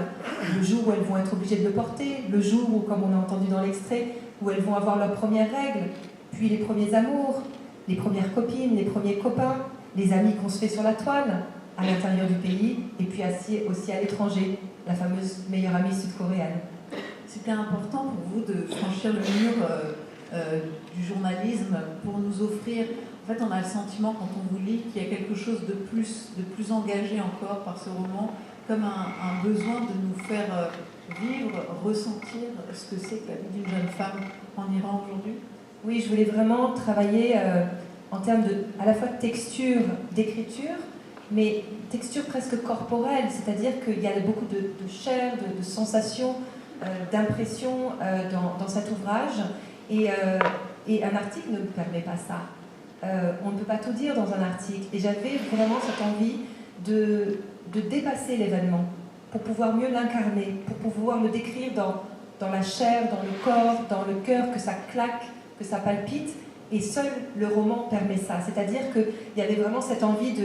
Le jour où elles vont être obligées de le porter, le jour où, comme on a entendu dans l'extrait, où elles vont avoir leurs premières règles, puis les premiers amours, les premières copines, les premiers copains, les amis qu'on se fait sur la toile, à l'intérieur du pays, et puis aussi à l'étranger, la fameuse meilleure amie sud-coréenne. C'était important pour vous de franchir le mur du journalisme pour nous offrir... En fait, on a le sentiment, quand on vous lit, qu'il y a quelque chose de plus engagé encore par ce roman, comme un besoin de nous faire vivre, ressentir ce que c'est que la vie d'une jeune femme en Iran aujourd'hui. Oui, je voulais vraiment travailler en termes à la fois de texture, d'écriture, mais texture presque corporelle, c'est-à-dire qu'il y a beaucoup de chair, de sensations, d'impressions dans cet ouvrage, et un article ne me permet pas ça. On ne peut pas tout dire dans un article, et j'avais vraiment cette envie de dépasser l'événement pour pouvoir mieux l'incarner, pour pouvoir le décrire dans la chair, dans le corps, dans le cœur, que ça claque, que ça palpite, et seul le roman permet ça. C'est-à-dire qu'il y avait vraiment cette envie,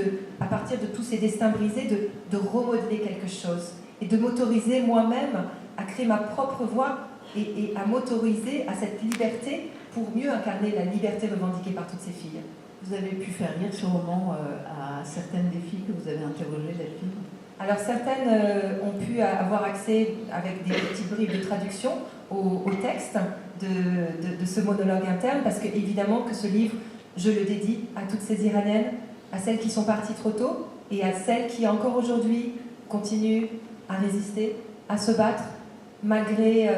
à partir de tous ces destins brisés, de remodeler quelque chose, et de m'autoriser moi-même à créer ma propre voix, et à m'autoriser à cette liberté pour mieux incarner la liberté revendiquée par toutes ces filles. Vous avez pu faire lire ce roman à certaines des filles que vous avez interrogées, Delphine? Alors certaines ont pu avoir accès avec des petites bribes de traduction au texte de ce monologue interne, parce que évidemment que ce livre, je le dédie à toutes ces Iraniennes, à celles qui sont parties trop tôt et à celles qui encore aujourd'hui continuent à résister, à se battre malgré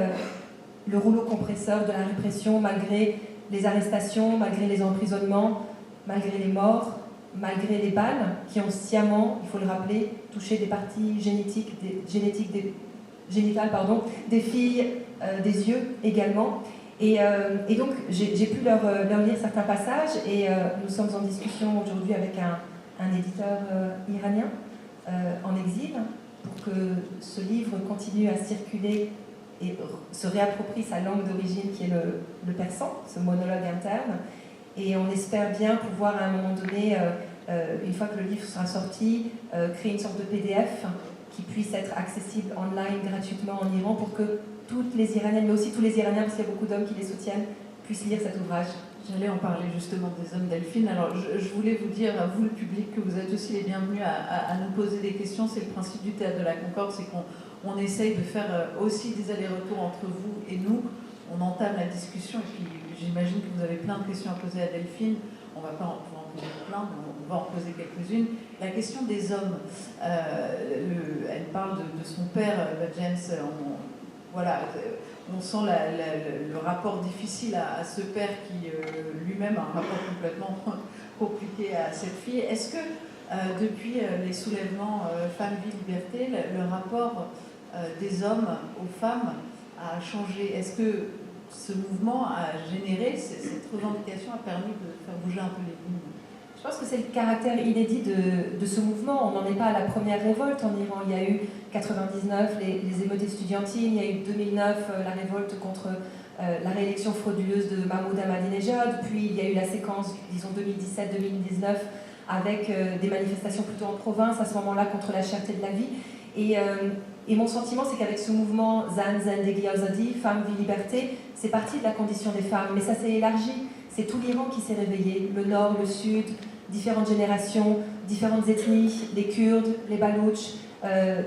le rouleau compresseur de la répression, malgré les arrestations, malgré les emprisonnements, malgré les morts, malgré les balles qui ont sciemment, il faut le rappeler, touché des parties génitales des filles, des yeux également. Et donc j'ai pu leur lire certains passages, et nous sommes en discussion aujourd'hui avec un éditeur iranien en exil pour que ce livre continue à circuler et se réapproprie sa langue d'origine qui est le persan, ce monologue interne. Et on espère bien pouvoir à un moment donné, une fois que le livre sera sorti, créer une sorte de PDF qui puisse être accessible online gratuitement en Iran pour que toutes les Iraniennes, mais aussi tous les Iraniens, parce qu'il y a beaucoup d'hommes qui les soutiennent, puissent lire cet ouvrage. J'allais en parler justement des hommes, Delphine. Alors je voulais vous dire, à vous le public, que vous êtes aussi les bienvenus à nous poser des questions. C'est le principe du Théâtre de la Concorde, c'est qu'on essaye de faire aussi des allers-retours entre vous et nous. On entame la discussion, et puis j'imagine que vous avez plein de questions à poser à Delphine. On ne va pas pouvoir en poser plein, mais on va en poser quelques-unes. La question des hommes, elle parle de son père, James. On sent le rapport difficile à ce père qui lui-même a un rapport complètement compliqué à cette fille. Est-ce que depuis les soulèvements Femmes, Vie, Liberté, le rapport des hommes aux femmes a changé? Est-ce que ce mouvement a généré, cette revendication a permis de faire bouger un peu les lignes? Je pense que c'est le caractère inédit de ce mouvement. On n'en est pas à la première révolte en Iran. Il y a eu 99, les émeutes estudiantines, il y a eu 2009, la révolte contre la réélection frauduleuse de Mahmoud Ahmadinejad, puis il y a eu la séquence, disons, 2017-2019, avec des manifestations plutôt en province, à ce moment-là, contre la cherté de la vie. Et mon sentiment, c'est qu'avec ce mouvement Zan, Zendegi, Azadi, Femmes, Vie, Liberté, c'est parti de la condition des femmes, mais ça s'est élargi. C'est tout l'Iran qui s'est réveillé, le nord, le sud, différentes générations, différentes ethnies, les Kurdes, les Baloutches,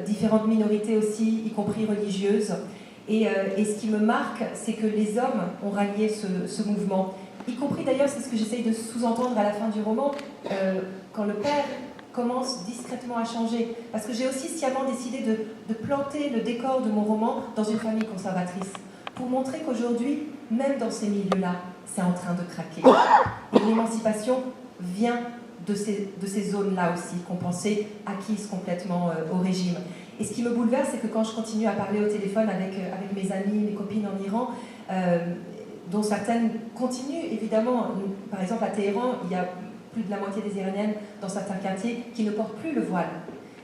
différentes minorités aussi, y compris religieuses. Et ce qui me marque, c'est que les hommes ont rallié ce mouvement, y compris d'ailleurs, c'est ce que j'essaye de sous-entendre à la fin du roman, quand le père commence discrètement à changer. Parce que j'ai aussi sciemment décidé de planter le décor de mon roman dans une famille conservatrice, pour montrer qu'aujourd'hui, même dans ces milieux-là, c'est en train de craquer. Et l'émancipation vient de ces zones-là aussi, qu'on pensait acquises complètement au régime. Et ce qui me bouleverse, c'est que quand je continue à parler au téléphone avec mes amis, mes copines en Iran, dont certaines continuent, évidemment, par exemple à Téhéran, il y a plus de la moitié des Iraniennes dans certains quartiers qui ne portent plus le voile,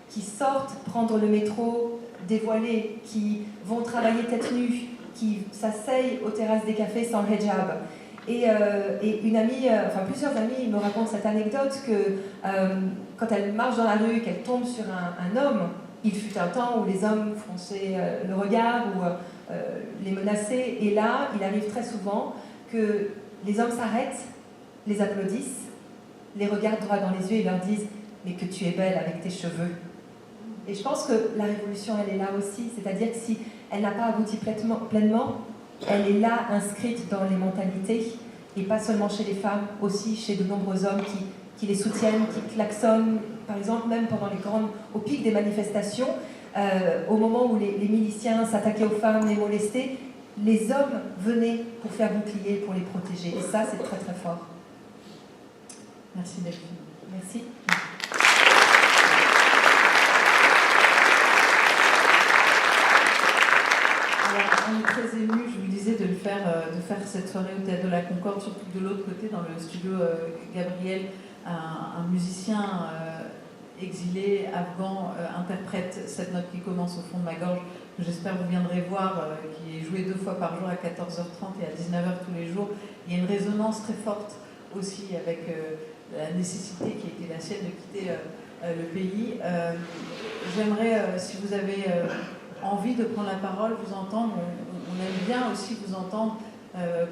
qui sortent prendre le métro dévoilé, qui vont travailler tête nue, qui s'asseyent aux terrasses des cafés sans hijab. Et une amie, plusieurs amies me racontent cette anecdote que quand elle marche dans la rue, qu'elle tombe sur un homme, il fut un temps où les hommes fronçaient le regard ou les menaçaient, et là, il arrive très souvent que les hommes s'arrêtent, les applaudissent, les regardent droit dans les yeux et leur disent « mais que tu es belle avec tes cheveux ». Et je pense que la révolution, elle est là aussi, c'est-à-dire que si elle n'a pas abouti pleinement, elle est là, inscrite dans les mentalités, et pas seulement chez les femmes, aussi chez de nombreux hommes qui les soutiennent, qui klaxonnent, par exemple, même au pic des manifestations, au moment où les miliciens s'attaquaient aux femmes, les molestaient, les hommes venaient pour faire bouclier, pour les protéger. Et ça, c'est très très fort. Merci Delphine. Merci. Alors, on est très émus, je vous disais, de faire cette soirée au Théâtre de la Concorde, surtout de l'autre côté, dans le studio Gabriel, un musicien exilé, afghan, interprète cette note qui commence au fond de ma gorge, que j'espère vous viendrez voir, qui est jouée 2 fois par jour à 14h30 et à 19h tous les jours. Il y a une résonance très forte aussi avec la nécessité qui était la sienne de quitter le pays. J'aimerais, si vous avez envie de prendre la parole, vous entendre, on aime bien aussi vous entendre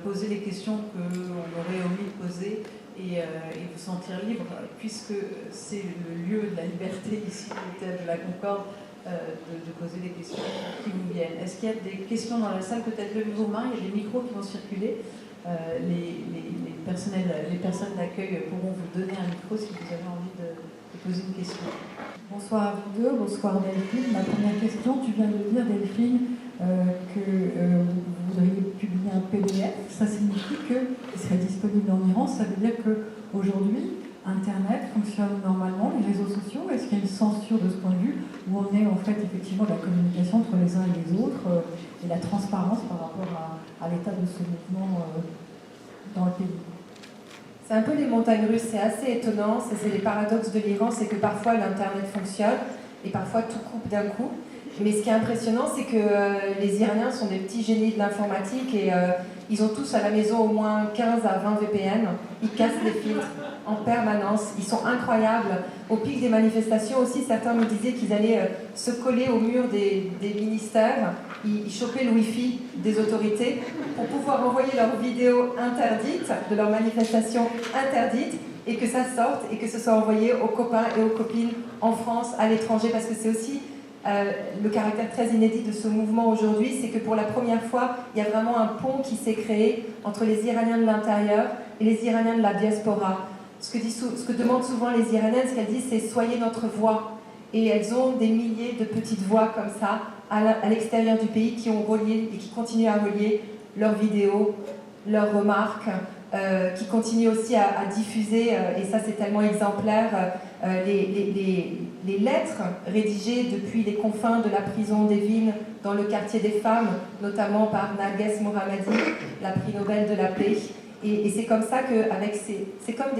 poser les questions qu'on aurait omis de poser et vous sentir libre, puisque c'est le lieu de la liberté ici, au Théâtre de la Concorde, de poser les questions qui vous viennent. Est-ce qu'il y a des questions dans la salle? Peut-être levez vos mains, il y a des micros qui vont circuler. Les personnes d'accueil pourront vous donner un micro si vous avez envie de poser une question. Bonsoir à vous deux, bonsoir Delphine. Ma première question, tu viens de dire Delphine que vous voudriez publier un PDF. Ça signifie qu'il serait disponible en Iran. Ça veut dire qu'aujourd'hui, Internet fonctionne normalement, les réseaux sociaux. Est-ce qu'il y a une censure de ce point de vue où on est en fait effectivement de la communication entre les uns et les autres et la transparence par rapport à l'état de ce mouvement dans le pays? C'est un peu les montagnes russes, c'est assez étonnant, c'est les paradoxes de l'Iran, c'est que parfois l'Internet fonctionne et parfois tout coupe d'un coup. Mais ce qui est impressionnant, c'est que les Iraniens sont des petits génies de l'informatique et ils ont tous à la maison au moins 15 à 20 VPN, ils cassent les filtres en permanence, ils sont incroyables. Au pic des manifestations aussi, certains me disaient qu'ils allaient se coller au mur des ministères, ils chopaient le Wi-Fi des autorités pour pouvoir envoyer leurs vidéos interdites, de leurs manifestations interdites, et que ça sorte et que ce soit envoyé aux copains et aux copines en France, à l'étranger, parce que c'est aussi le caractère très inédit de ce mouvement aujourd'hui, c'est que pour la première fois, il y a vraiment un pont qui s'est créé entre les Iraniens de l'intérieur et les Iraniens de la diaspora. Ce que demandent souvent les Iraniennes, ce qu'elles disent, c'est « soyez notre voix ». Et elles ont des milliers de petites voix comme ça, à l'extérieur du pays, qui ont relié et qui continuent à relier leurs vidéos, leurs remarques, qui continuent aussi à diffuser, et ça c'est tellement exemplaire, les lettres rédigées depuis les confins de la prison d'Evin dans le quartier des femmes, notamment par Narges Mohammadi, la prix Nobel de la paix. Et c'est comme ça que, c'est comme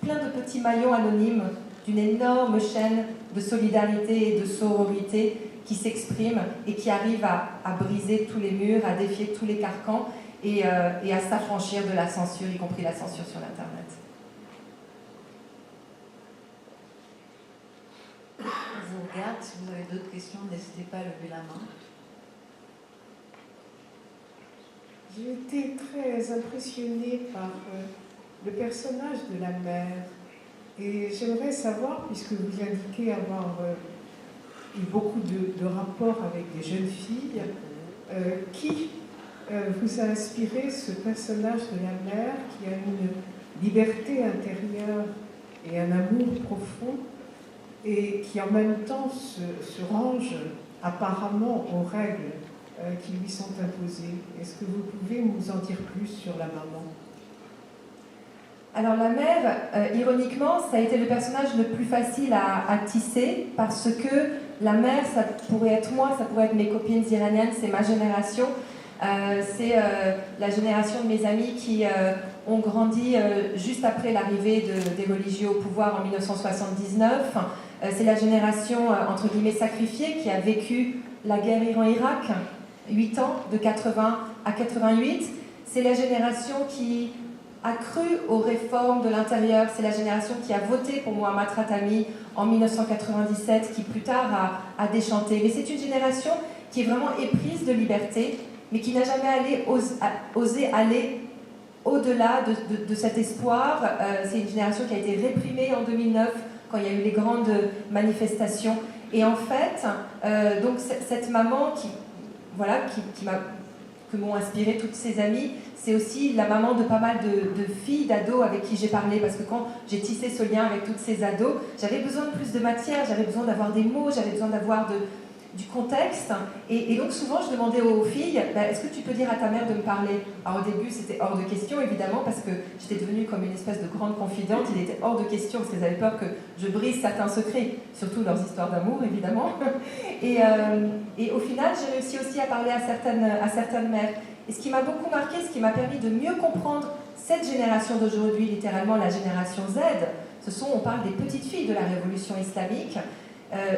plein de petits maillons anonymes d'une énorme chaîne de solidarité et de sororité qui s'expriment et qui arrivent à briser tous les murs, à défier tous les carcans et à s'affranchir de la censure, y compris la censure sur l'Internet. Je vous regarde, si vous avez d'autres questions, n'hésitez pas à lever la main. J'ai été très impressionnée par le personnage de la mère. Et j'aimerais savoir, puisque vous indiquez avoir eu beaucoup de rapports avec des jeunes filles, qui vous a inspiré ce personnage de la mère qui a une liberté intérieure et un amour profond et qui en même temps se range apparemment aux règles qui lui sont imposées. Est-ce que vous pouvez nous en dire plus sur la maman ? Alors la mère, ironiquement, ça a été le personnage le plus facile à tisser parce que la mère, ça pourrait être moi, ça pourrait être mes copines iraniennes, c'est ma génération. C'est la génération de mes amis qui ont grandi juste après l'arrivée des religieux au pouvoir en 1979. C'est la génération, entre guillemets, sacrifiée qui a vécu la guerre Iran-Irak, 8 ans, de 80 à 88. C'est la génération qui a cru aux réformes de l'intérieur. C'est la génération qui a voté pour Mohammad Khatami en 1997, qui plus tard a déchanté. Mais c'est une génération qui est vraiment éprise de liberté, mais qui n'a jamais osé aller au-delà de cet espoir. C'est une génération qui a été réprimée en 2009, quand il y a eu les grandes manifestations. Et en fait, donc cette maman que m'ont inspiré toutes ses amies, c'est aussi la maman de pas mal de filles, d'ados avec qui j'ai parlé, parce que quand j'ai tissé ce lien avec toutes ces ados, j'avais besoin de plus de matière, j'avais besoin d'avoir des mots, j'avais besoin d'avoir du contexte. Et donc souvent je demandais aux filles, est-ce que tu peux dire à ta mère de me parler? Alors au début c'était hors de question évidemment parce que j'étais devenue comme une espèce de grande confidente. Il était hors de question parce qu'elles avaient peur que je brise certains secrets, surtout leurs histoires d'amour évidemment. Et au final j'ai réussi aussi à parler à certaines mères. Et ce qui m'a beaucoup marqué, ce qui m'a permis de mieux comprendre cette génération d'aujourd'hui, littéralement la génération Z, on parle des petites filles de la révolution islamique.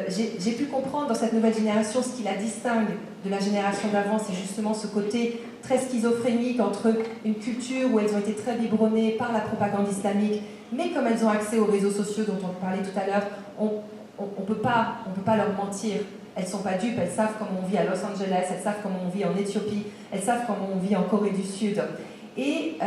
J'ai pu comprendre dans cette nouvelle génération ce qui la distingue de la génération d'avant, c'est justement ce côté très schizophrénique entre une culture où elles ont été très biberonnées par la propagande islamique, mais comme elles ont accès aux réseaux sociaux dont on parlait tout à l'heure, on peut pas leur mentir. Elles ne sont pas dupes, elles savent comment on vit à Los Angeles, elles savent comment on vit en Éthiopie, elles savent comment on vit en Corée du Sud. Et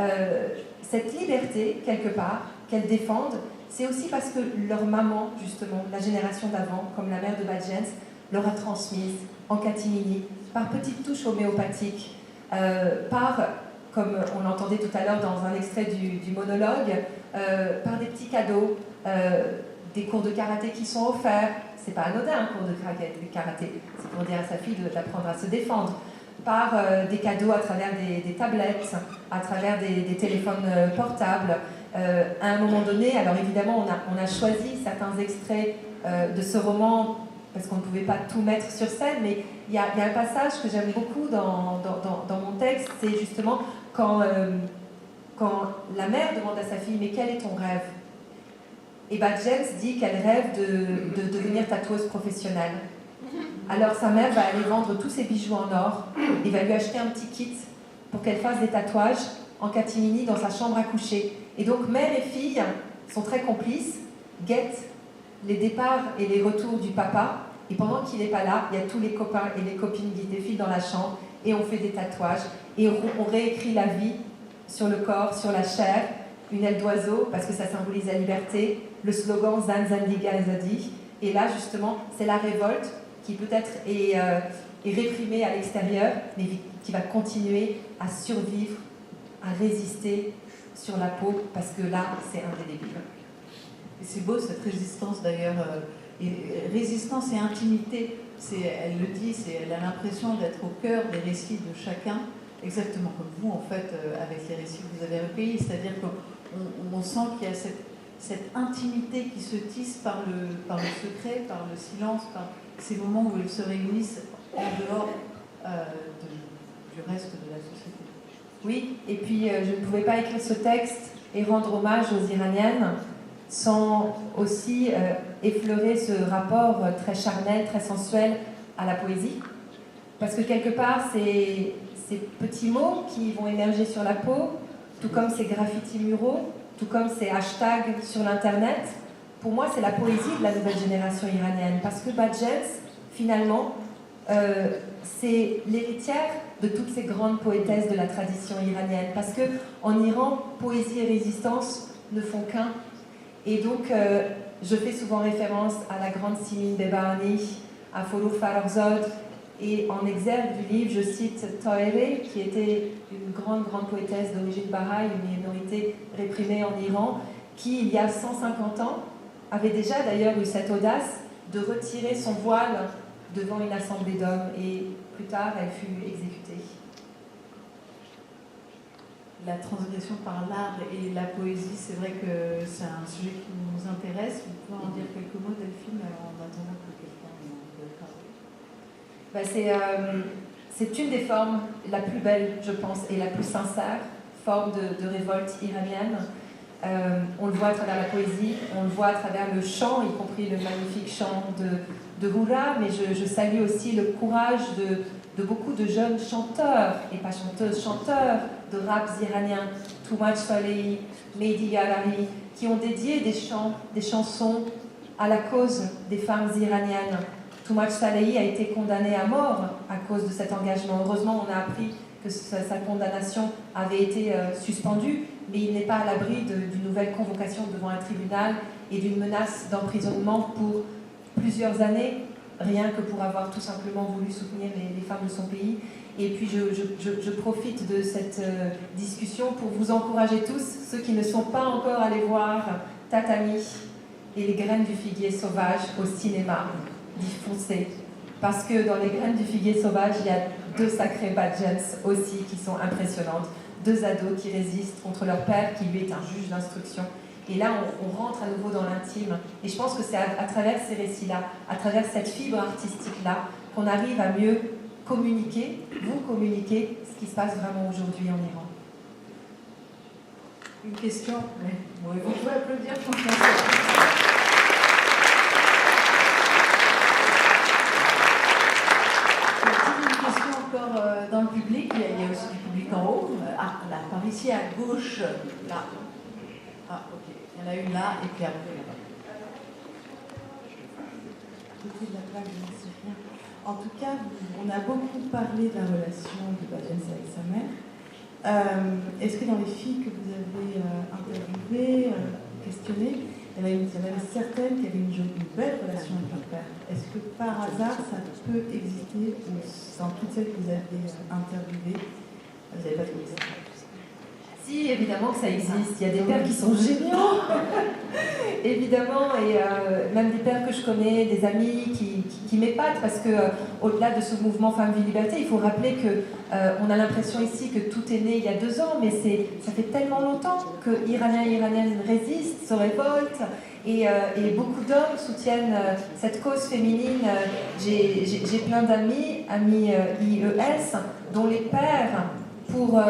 cette liberté, quelque part, qu'elles défendent, c'est aussi parce que leur maman, justement, la génération d'avant, comme la mère de Badjens, leur a transmise en catimini, par petites touches homéopathiques, comme on l'entendait tout à l'heure dans un extrait du monologue, par des petits cadeaux, des cours de karaté qui sont offerts. C'est pas anodin un cours de karaté, c'est pour dire à sa fille d'apprendre à se défendre. Par des cadeaux à travers des tablettes, à travers des téléphones portables. À un moment donné, alors évidemment, on a choisi certains extraits de ce roman parce qu'on ne pouvait pas tout mettre sur scène, mais il y a un passage que j'aime beaucoup dans mon texte, c'est justement quand la mère demande à sa fille « Mais quel est ton rêve ?» Et Badjens dit qu'elle rêve de devenir tatoueuse professionnelle. Alors sa mère va aller vendre tous ses bijoux en or et va lui acheter un petit kit pour qu'elle fasse des tatouages en catimini dans sa chambre à coucher. Et donc mère et fille sont très complices, guettent les départs et les retours du papa, et pendant qu'il n'est pas là, il y a tous les copains et les copines qui défilent dans la chambre et on fait des tatouages et on réécrit la vie sur le corps, sur la chair, une aile d'oiseau parce que ça symbolise la liberté, le slogan Zan Zan Liga Zadi, et là justement c'est la révolte qui peut-être est réprimée à l'extérieur, mais qui va continuer à survivre, à résister sur la peau, parce que là, c'est indélébile. Et c'est beau cette résistance d'ailleurs, résistance et intimité, elle le dit, elle a l'impression d'être au cœur des récits de chacun, exactement comme vous en fait, avec les récits que vous avez recueillis, c'est-à-dire qu'on sent qu'il y a cette intimité qui se tisse par le secret, par le silence, par ces moments où ils se réunissent en dehors du reste de la société. Oui, et puis je ne pouvais pas écrire ce texte et rendre hommage aux Iraniennes sans aussi effleurer ce rapport très charnel, très sensuel à la poésie. Parce que quelque part, ces petits mots qui vont émerger sur la peau, tout comme ces graffitis muraux, tout comme ces hashtags sur l'Internet, pour moi, c'est la poésie de la nouvelle génération iranienne. Parce que Badjens, finalement, c'est l'héritière de toutes ces grandes poétesses de la tradition iranienne. Parce qu'en Iran, poésie et résistance ne font qu'un. Et donc, je fais souvent référence à la grande Simin Bebarani, à Forugh Farrokhzad, et en exergue du livre, je cite Tahereh, qui était une grande poétesse d'origine bahaï, une minorité réprimée en Iran, qui, il y a 150 ans, avait déjà d'ailleurs eu cette audace de retirer son voile devant une assemblée d'hommes, et plus tard, elle fut exécutée. La transgression par l'art et la poésie, c'est vrai que c'est un sujet qui nous intéresse. Vous pouvez en dire quelques mots, Delphine, en attendant que quelqu'un parle. C'est une des formes la plus belle, je pense, et la plus sincère, forme de révolte iranienne. On le voit à travers la poésie, on le voit à travers le chant, y compris le magnifique chant de Houra, mais je salue aussi le courage de beaucoup de jeunes chanteurs, et pas chanteuses, chanteurs de raps iraniens, Toumaj Salehi, Mehdi Yarari, qui ont dédié des chansons à la cause des femmes iraniennes. Toumaj Salehi a été condamné à mort à cause de cet engagement. Heureusement, on a appris que sa condamnation avait été suspendue, mais il n'est pas à l'abri d'une nouvelle convocation devant un tribunal et d'une menace d'emprisonnement pour plusieurs années, rien que pour avoir tout simplement voulu soutenir les femmes de son pays. Et puis je profite de cette discussion pour vous encourager tous, ceux qui ne sont pas encore allés voir Tatami et les graines du figuier sauvage au cinéma, d'y foncer. parce que dans les graines du figuier sauvage, il y a 2 sacrées badgems aussi qui sont impressionnantes. 2 ados qui résistent contre leur père, qui lui est un juge d'instruction. Et là, on rentre à nouveau dans l'intime. Et je pense que c'est à travers ces récits-là, à travers cette fibre artistique-là, qu'on arrive à mieux communiquer, vous communiquer, ce qui se passe vraiment aujourd'hui en Iran. Une question? Oui. Bon, vous pouvez applaudir, franchement. Une question encore dans le public. Il y a aussi du public en haut. Ah, là, par ici à gauche, là. Ah, ok. Il y en a une là, et puis après là-bas. Côté de la plaque, je ne sais rien. En tout cas, on a beaucoup parlé de la relation de Badjens avec sa mère. Est-ce que dans les filles que vous avez interviewées, questionnées, il y en avait certaines qui avaient une belle relation avec leur père? Est-ce que par hasard, ça peut exister dans toutes celles que vous avez interviewées? Vous n'avez pas trouvé ça? Si, évidemment que ça existe. Il y a des pères qui sont géniaux, évidemment, et même des pères que je connais, des amis qui m'épatent, parce que au-delà de ce mouvement Femmes, Vie, Liberté, il faut rappeler que on a l'impression ici que tout est né il y a 2 ans, mais ça fait tellement longtemps que Iraniens et Iraniennes résistent, se révoltent, et beaucoup d'hommes soutiennent cette cause féminine. J'ai plein d'amis, IES, dont les pères, pour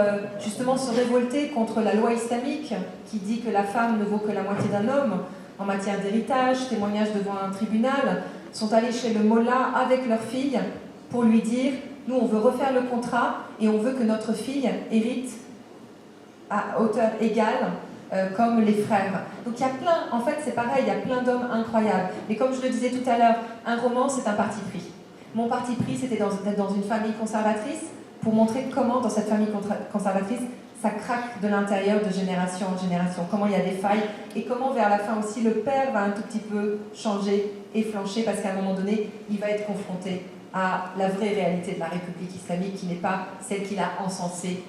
justement se révolter contre la loi islamique qui dit que la femme ne vaut que la moitié d'un homme en matière d'héritage, témoignage devant un tribunal, sont allés chez le mollah avec leur fille pour lui dire « Nous, on veut refaire le contrat et on veut que notre fille hérite à hauteur égale comme les frères. » Donc il y a plein, en fait c'est pareil, il y a plein d'hommes incroyables. Mais comme je le disais tout à l'heure, un roman c'est un parti pris. Mon parti pris c'était d'être dans une famille conservatrice, pour montrer comment, dans cette famille conservatrice, ça craque de l'intérieur de génération en génération, comment il y a des failles, et comment vers la fin aussi le père va un tout petit peu changer et flancher, parce qu'à un moment donné, il va être confronté à la vraie réalité de la République islamique, qui n'est pas celle qu'il a encensée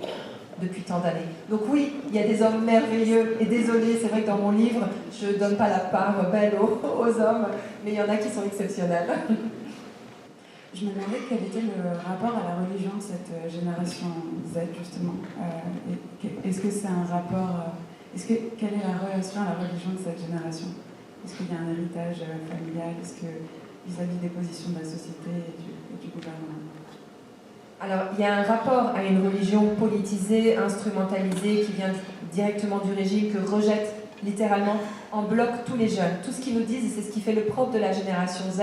depuis tant d'années. Donc oui, il y a des hommes merveilleux, et désolé, c'est vrai que dans mon livre, je ne donne pas la part belle aux hommes, mais il y en a qui sont exceptionnels. Je me demandais quel était le rapport à la religion de cette génération Z, justement. Est-ce que c'est un rapport... quelle est la relation à la religion de cette génération? Est-ce qu'il y a un héritage familial? Est-ce que vis-à-vis des positions de la société et du gouvernement? Alors, il y a un rapport à une religion politisée, instrumentalisée, qui vient directement du régime, que rejette littéralement en bloc tous les jeunes. Tout ce qu'ils nous disent, et c'est ce qui fait le propre de la génération Z,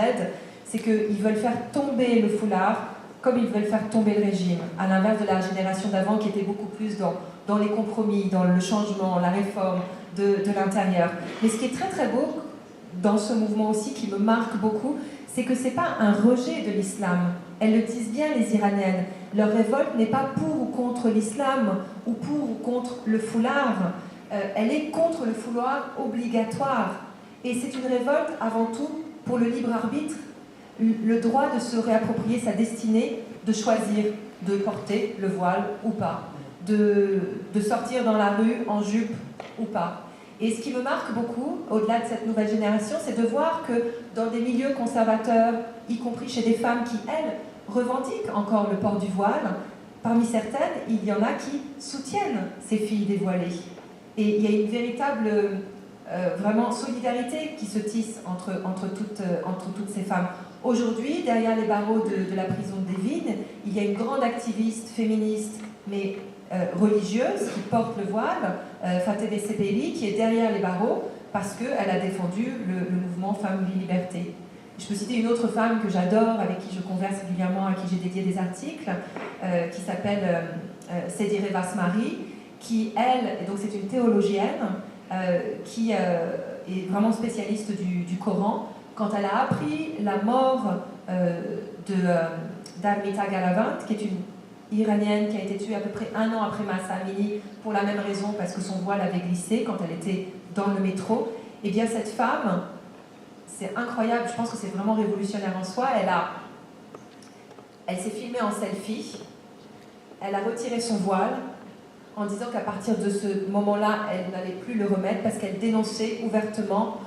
c'est qu'ils veulent faire tomber le foulard comme ils veulent faire tomber le régime, à l'inverse de la génération d'avant qui était beaucoup plus dans les compromis, dans le changement, la réforme de l'intérieur. Mais ce qui est très très beau dans ce mouvement aussi, qui me marque beaucoup, c'est que ce n'est pas un rejet de l'islam. Elles le disent bien, les Iraniennes. Leur révolte n'est pas pour ou contre l'islam, ou pour ou contre le foulard. Elle est contre le foulard obligatoire. Et c'est une révolte avant tout pour le libre arbitre, le droit de se réapproprier sa destinée, de choisir de porter le voile ou pas, de sortir dans la rue en jupe ou pas. Et ce qui me marque beaucoup, au-delà de cette nouvelle génération, c'est de voir que dans des milieux conservateurs, y compris chez des femmes qui, elles, revendiquent encore le port du voile, parmi certaines, il y en a qui soutiennent ces filles dévoilées. Et il y a une véritable vraiment solidarité qui se tisse entre toutes ces femmes. Aujourd'hui, derrière les barreaux de la prison d'Evin, il y a une grande activiste féministe, mais religieuse, qui porte le voile, Fatemeh Sebeli, qui est derrière les barreaux parce qu'elle a défendu le mouvement Femmes, Vie, Liberté. Je peux citer une autre femme que j'adore, avec qui je converse régulièrement, à qui j'ai dédié des articles, qui s'appelle Sedire Vasmari, qui, elle, et donc c'est une théologienne, qui est vraiment spécialiste du Coran. Quand elle a appris la mort d'Armita Galavant, qui est une Iranienne qui a été tuée à peu près 1 an après Mahsa Amini, pour la même raison, parce que son voile avait glissé quand elle était dans le métro, et bien cette femme, c'est incroyable, je pense que c'est vraiment révolutionnaire en soi, elle s'est filmée en selfie, elle a retiré son voile, en disant qu'à partir de ce moment-là, elle n'allait plus le remettre, parce qu'elle dénonçait ouvertement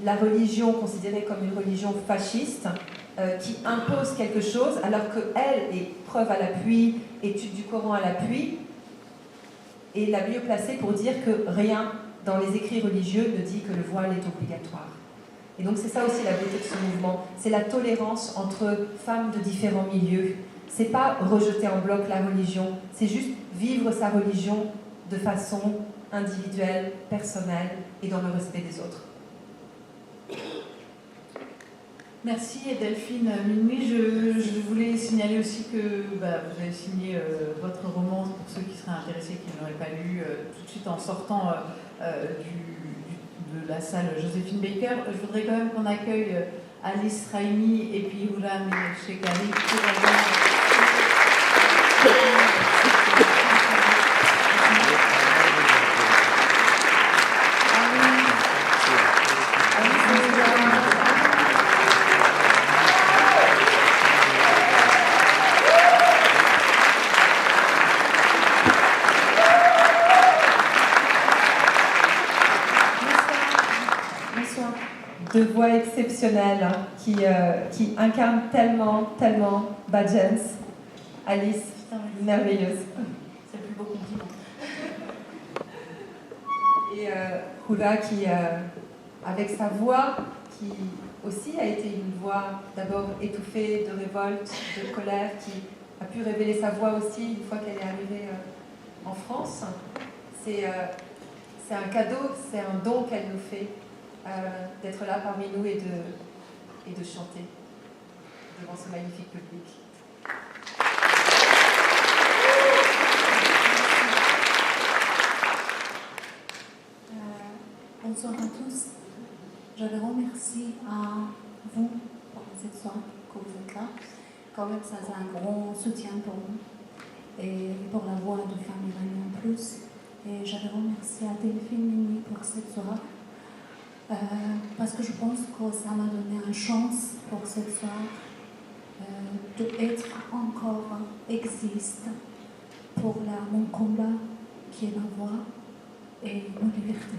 la religion considérée comme une religion fasciste, qui impose quelque chose, alors qu'elle est preuve à l'appui, étude du Coran à l'appui, est la mieux placée pour dire que rien dans les écrits religieux ne dit que le voile est obligatoire. Et donc c'est ça aussi la beauté de ce mouvement, c'est la tolérance entre femmes de différents milieux. C'est pas rejeter en bloc la religion, c'est juste vivre sa religion de façon individuelle, personnelle et dans le respect des autres. Merci Delphine Minoui. Je voulais signaler aussi que vous avez signé votre roman pour ceux qui seraient intéressés, qui ne l'auraient pas lu tout de suite en sortant de la salle Joséphine Baker. Je voudrais quand même qu'on accueille Alice Raimi et puis Houlam Shekari pour de voix exceptionnelle qui incarne tellement Badjens. Alice, merveilleuse. C'est le plus beau compliment. Et Hula qui, avec sa voix, qui aussi a été une voix d'abord étouffée, de révolte, de colère, qui a pu révéler sa voix aussi une fois qu'elle est arrivée en France. C'est un cadeau, c'est un don qu'elle nous fait. D'être là parmi nous et de chanter devant ce magnifique public. Bonsoir à tous. Je les remercie à vous pour cette soirée que vous êtes là. Quand même, ça c'est un grand soutien pour nous et pour la voix de femmes iraniennes en plus. Et je les remercie à Delphine Minoui pour cette soirée. Parce que je pense que ça m'a donné une chance pour cette soirée d'être encore existe pour mon combat qui est ma voix et ma liberté.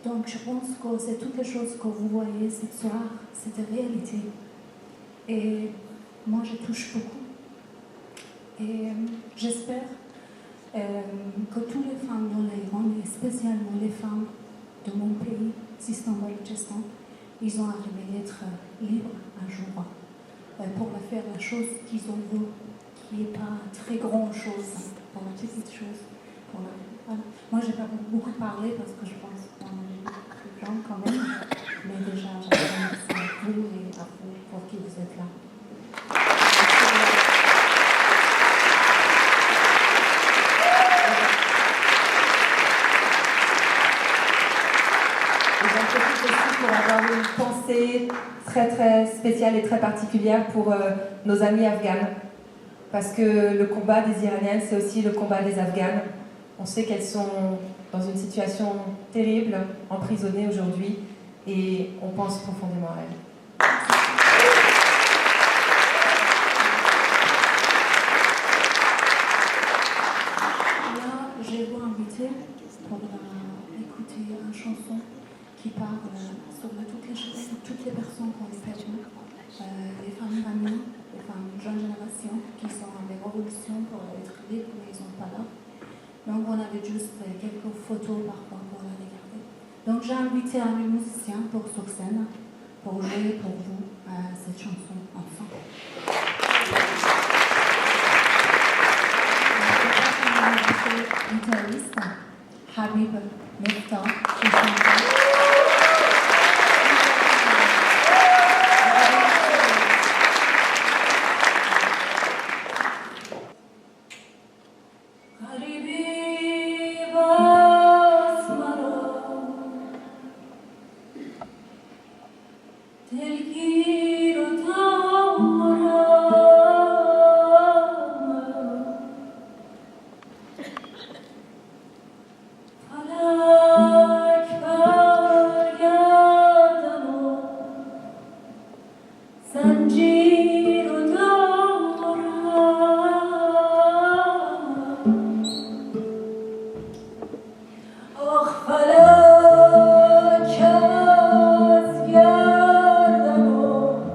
Donc je pense que c'est toutes les choses que vous voyez cette soirée, c'est des réalités. Et moi je touche beaucoup. Et j'espère que toutes les femmes dans l'Iran, et spécialement les femmes de mon pays, Sistan-Baloutchistan, ils ont arrivé à être libres un jour pour faire la chose qu'ils ont voulu, qui n'est pas très grande chose, pour la petite chose. Voilà. Moi, je n'ai pas beaucoup parlé parce que je pense qu'on est plus gens quand même, mais déjà, je remercie à vous et à vous pour qui vous êtes là. Pour avoir une pensée très spéciale et très particulière pour nos amis afghanes. Parce que le combat des Iraniennes, c'est aussi le combat des Afghanes. On sait qu'elles sont dans une situation terrible, emprisonnées aujourd'hui, et on pense profondément à elles. Là, je vous inviter pour écouter une chanson qui parle sur toutes les personnes qu'on est perdues, les femmes iraniennes, les femmes de jeune génération qui sont dans les révolutions pour être libres, mais ils ne sont pas là. Donc on avait juste quelques photos parfois pour la regarder. Donc j'ai invité un musicien pour sur scène pour jouer pour vous cette chanson enfin. Le guitariste Habib Mefta qui chante. فلک از گردن و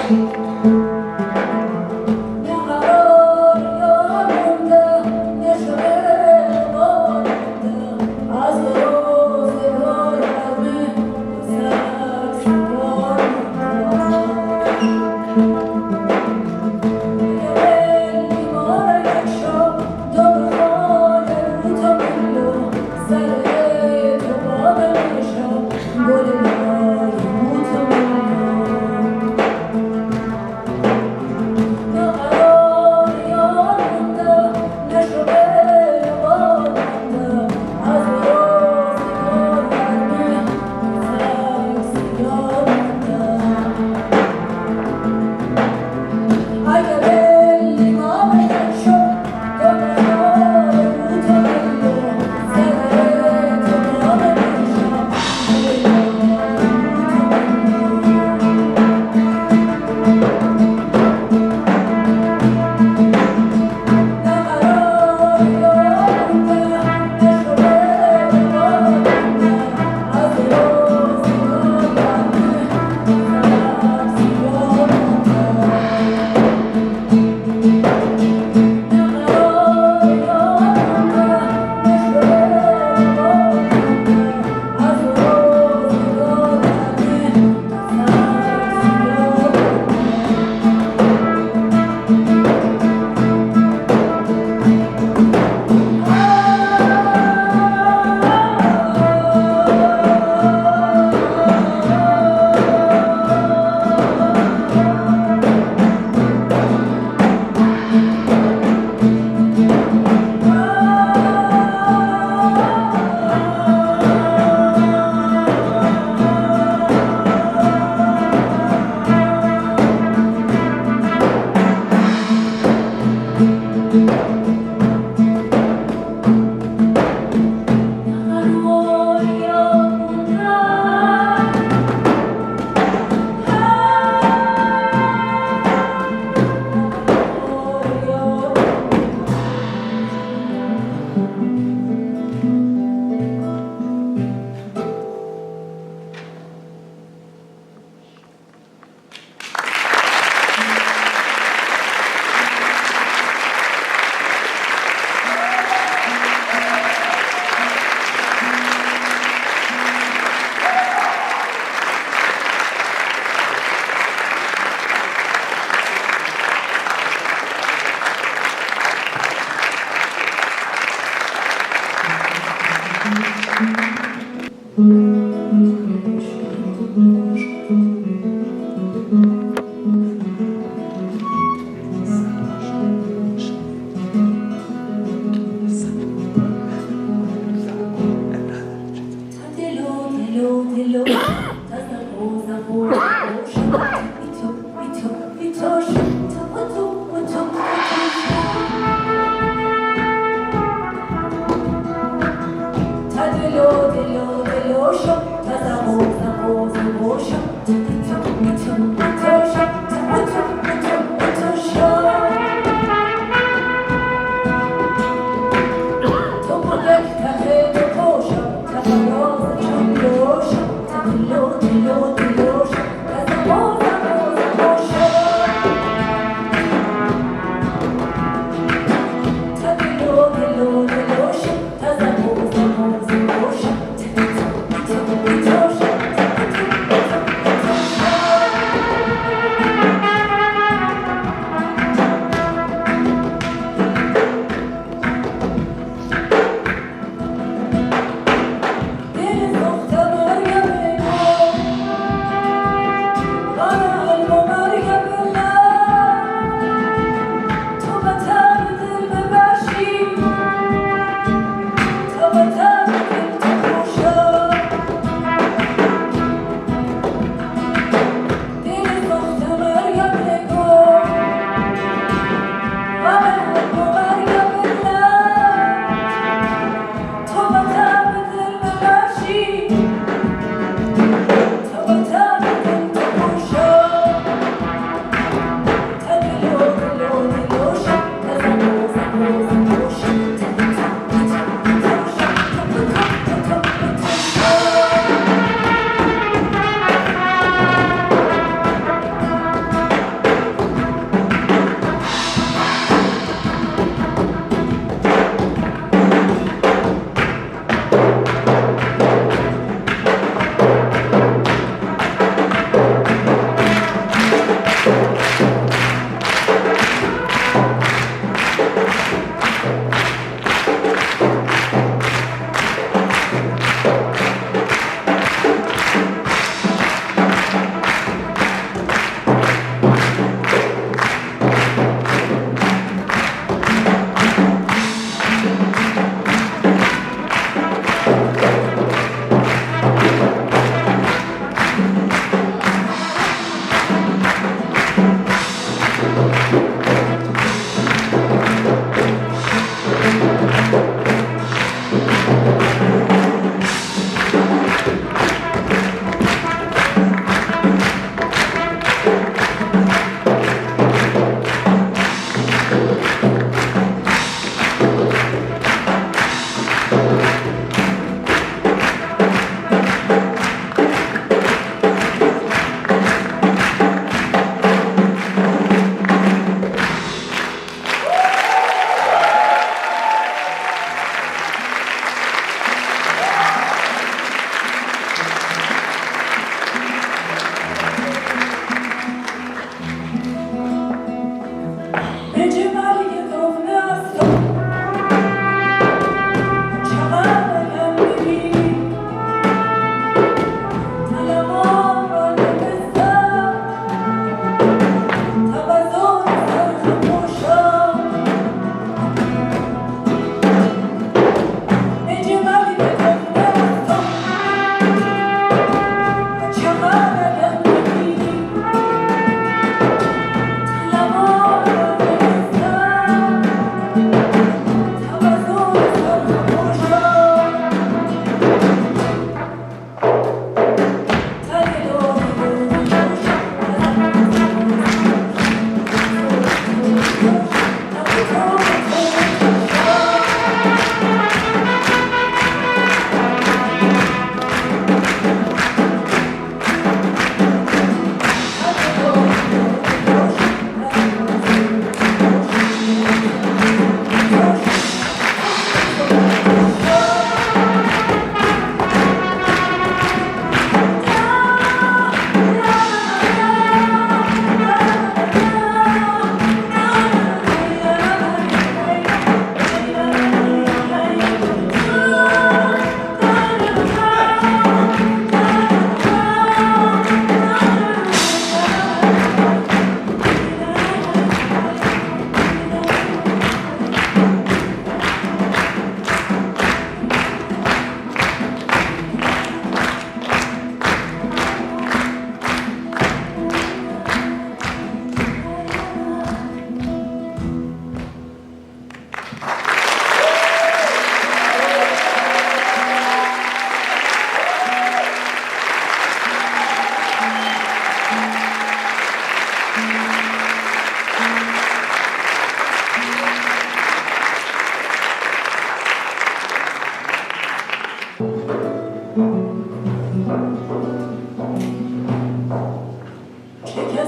Thank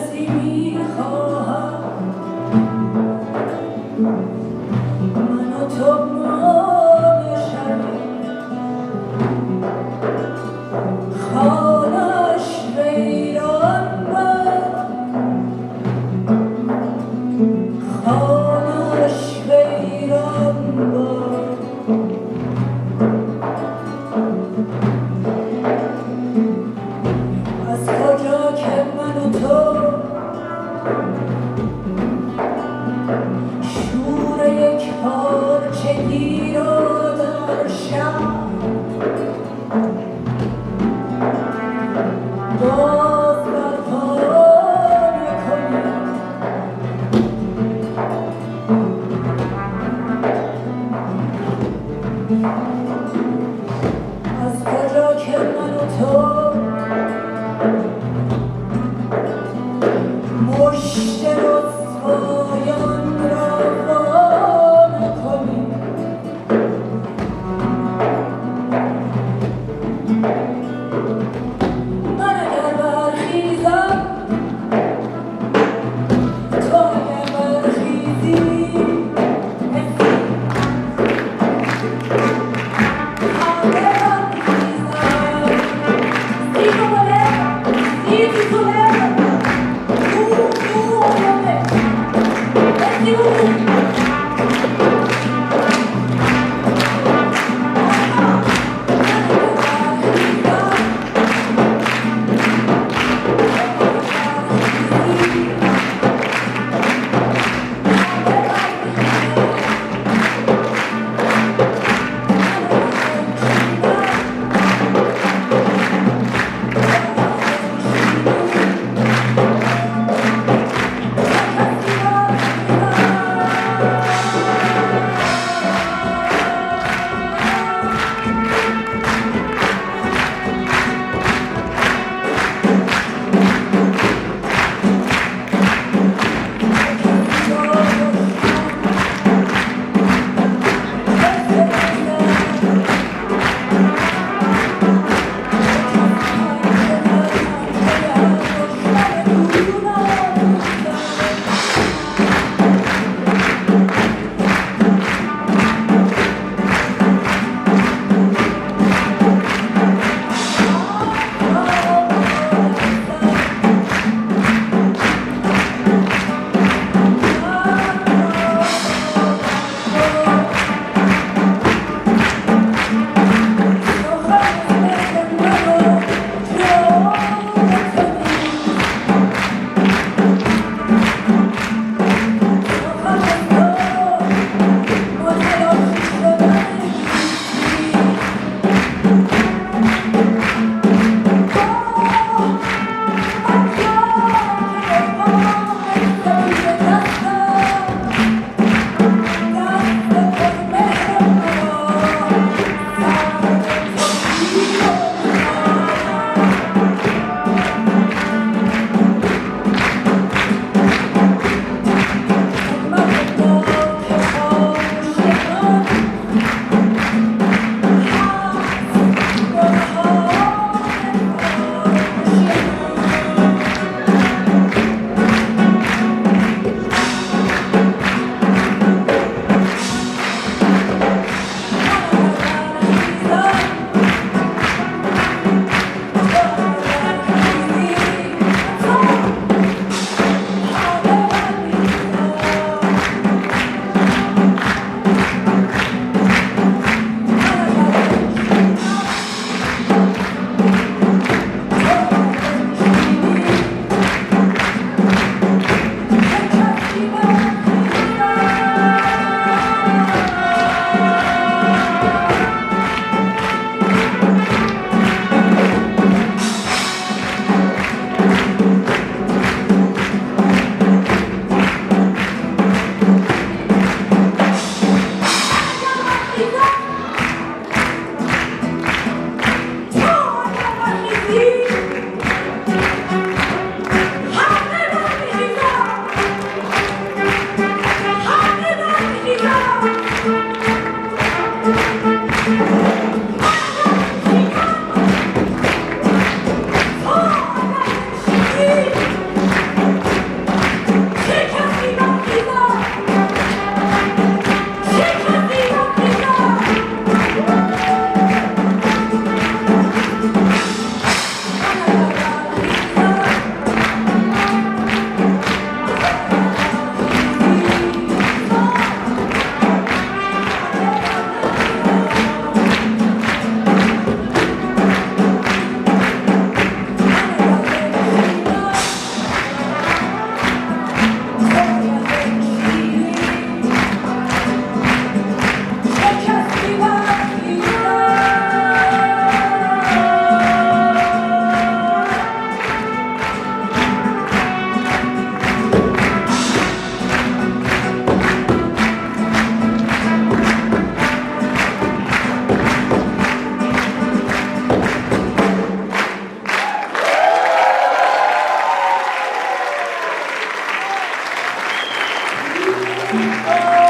کسی میخواهم من و تو ما بشویم خانه‌اش ویران باد خانه‌اش ویران باد از کجا که من و تو Oh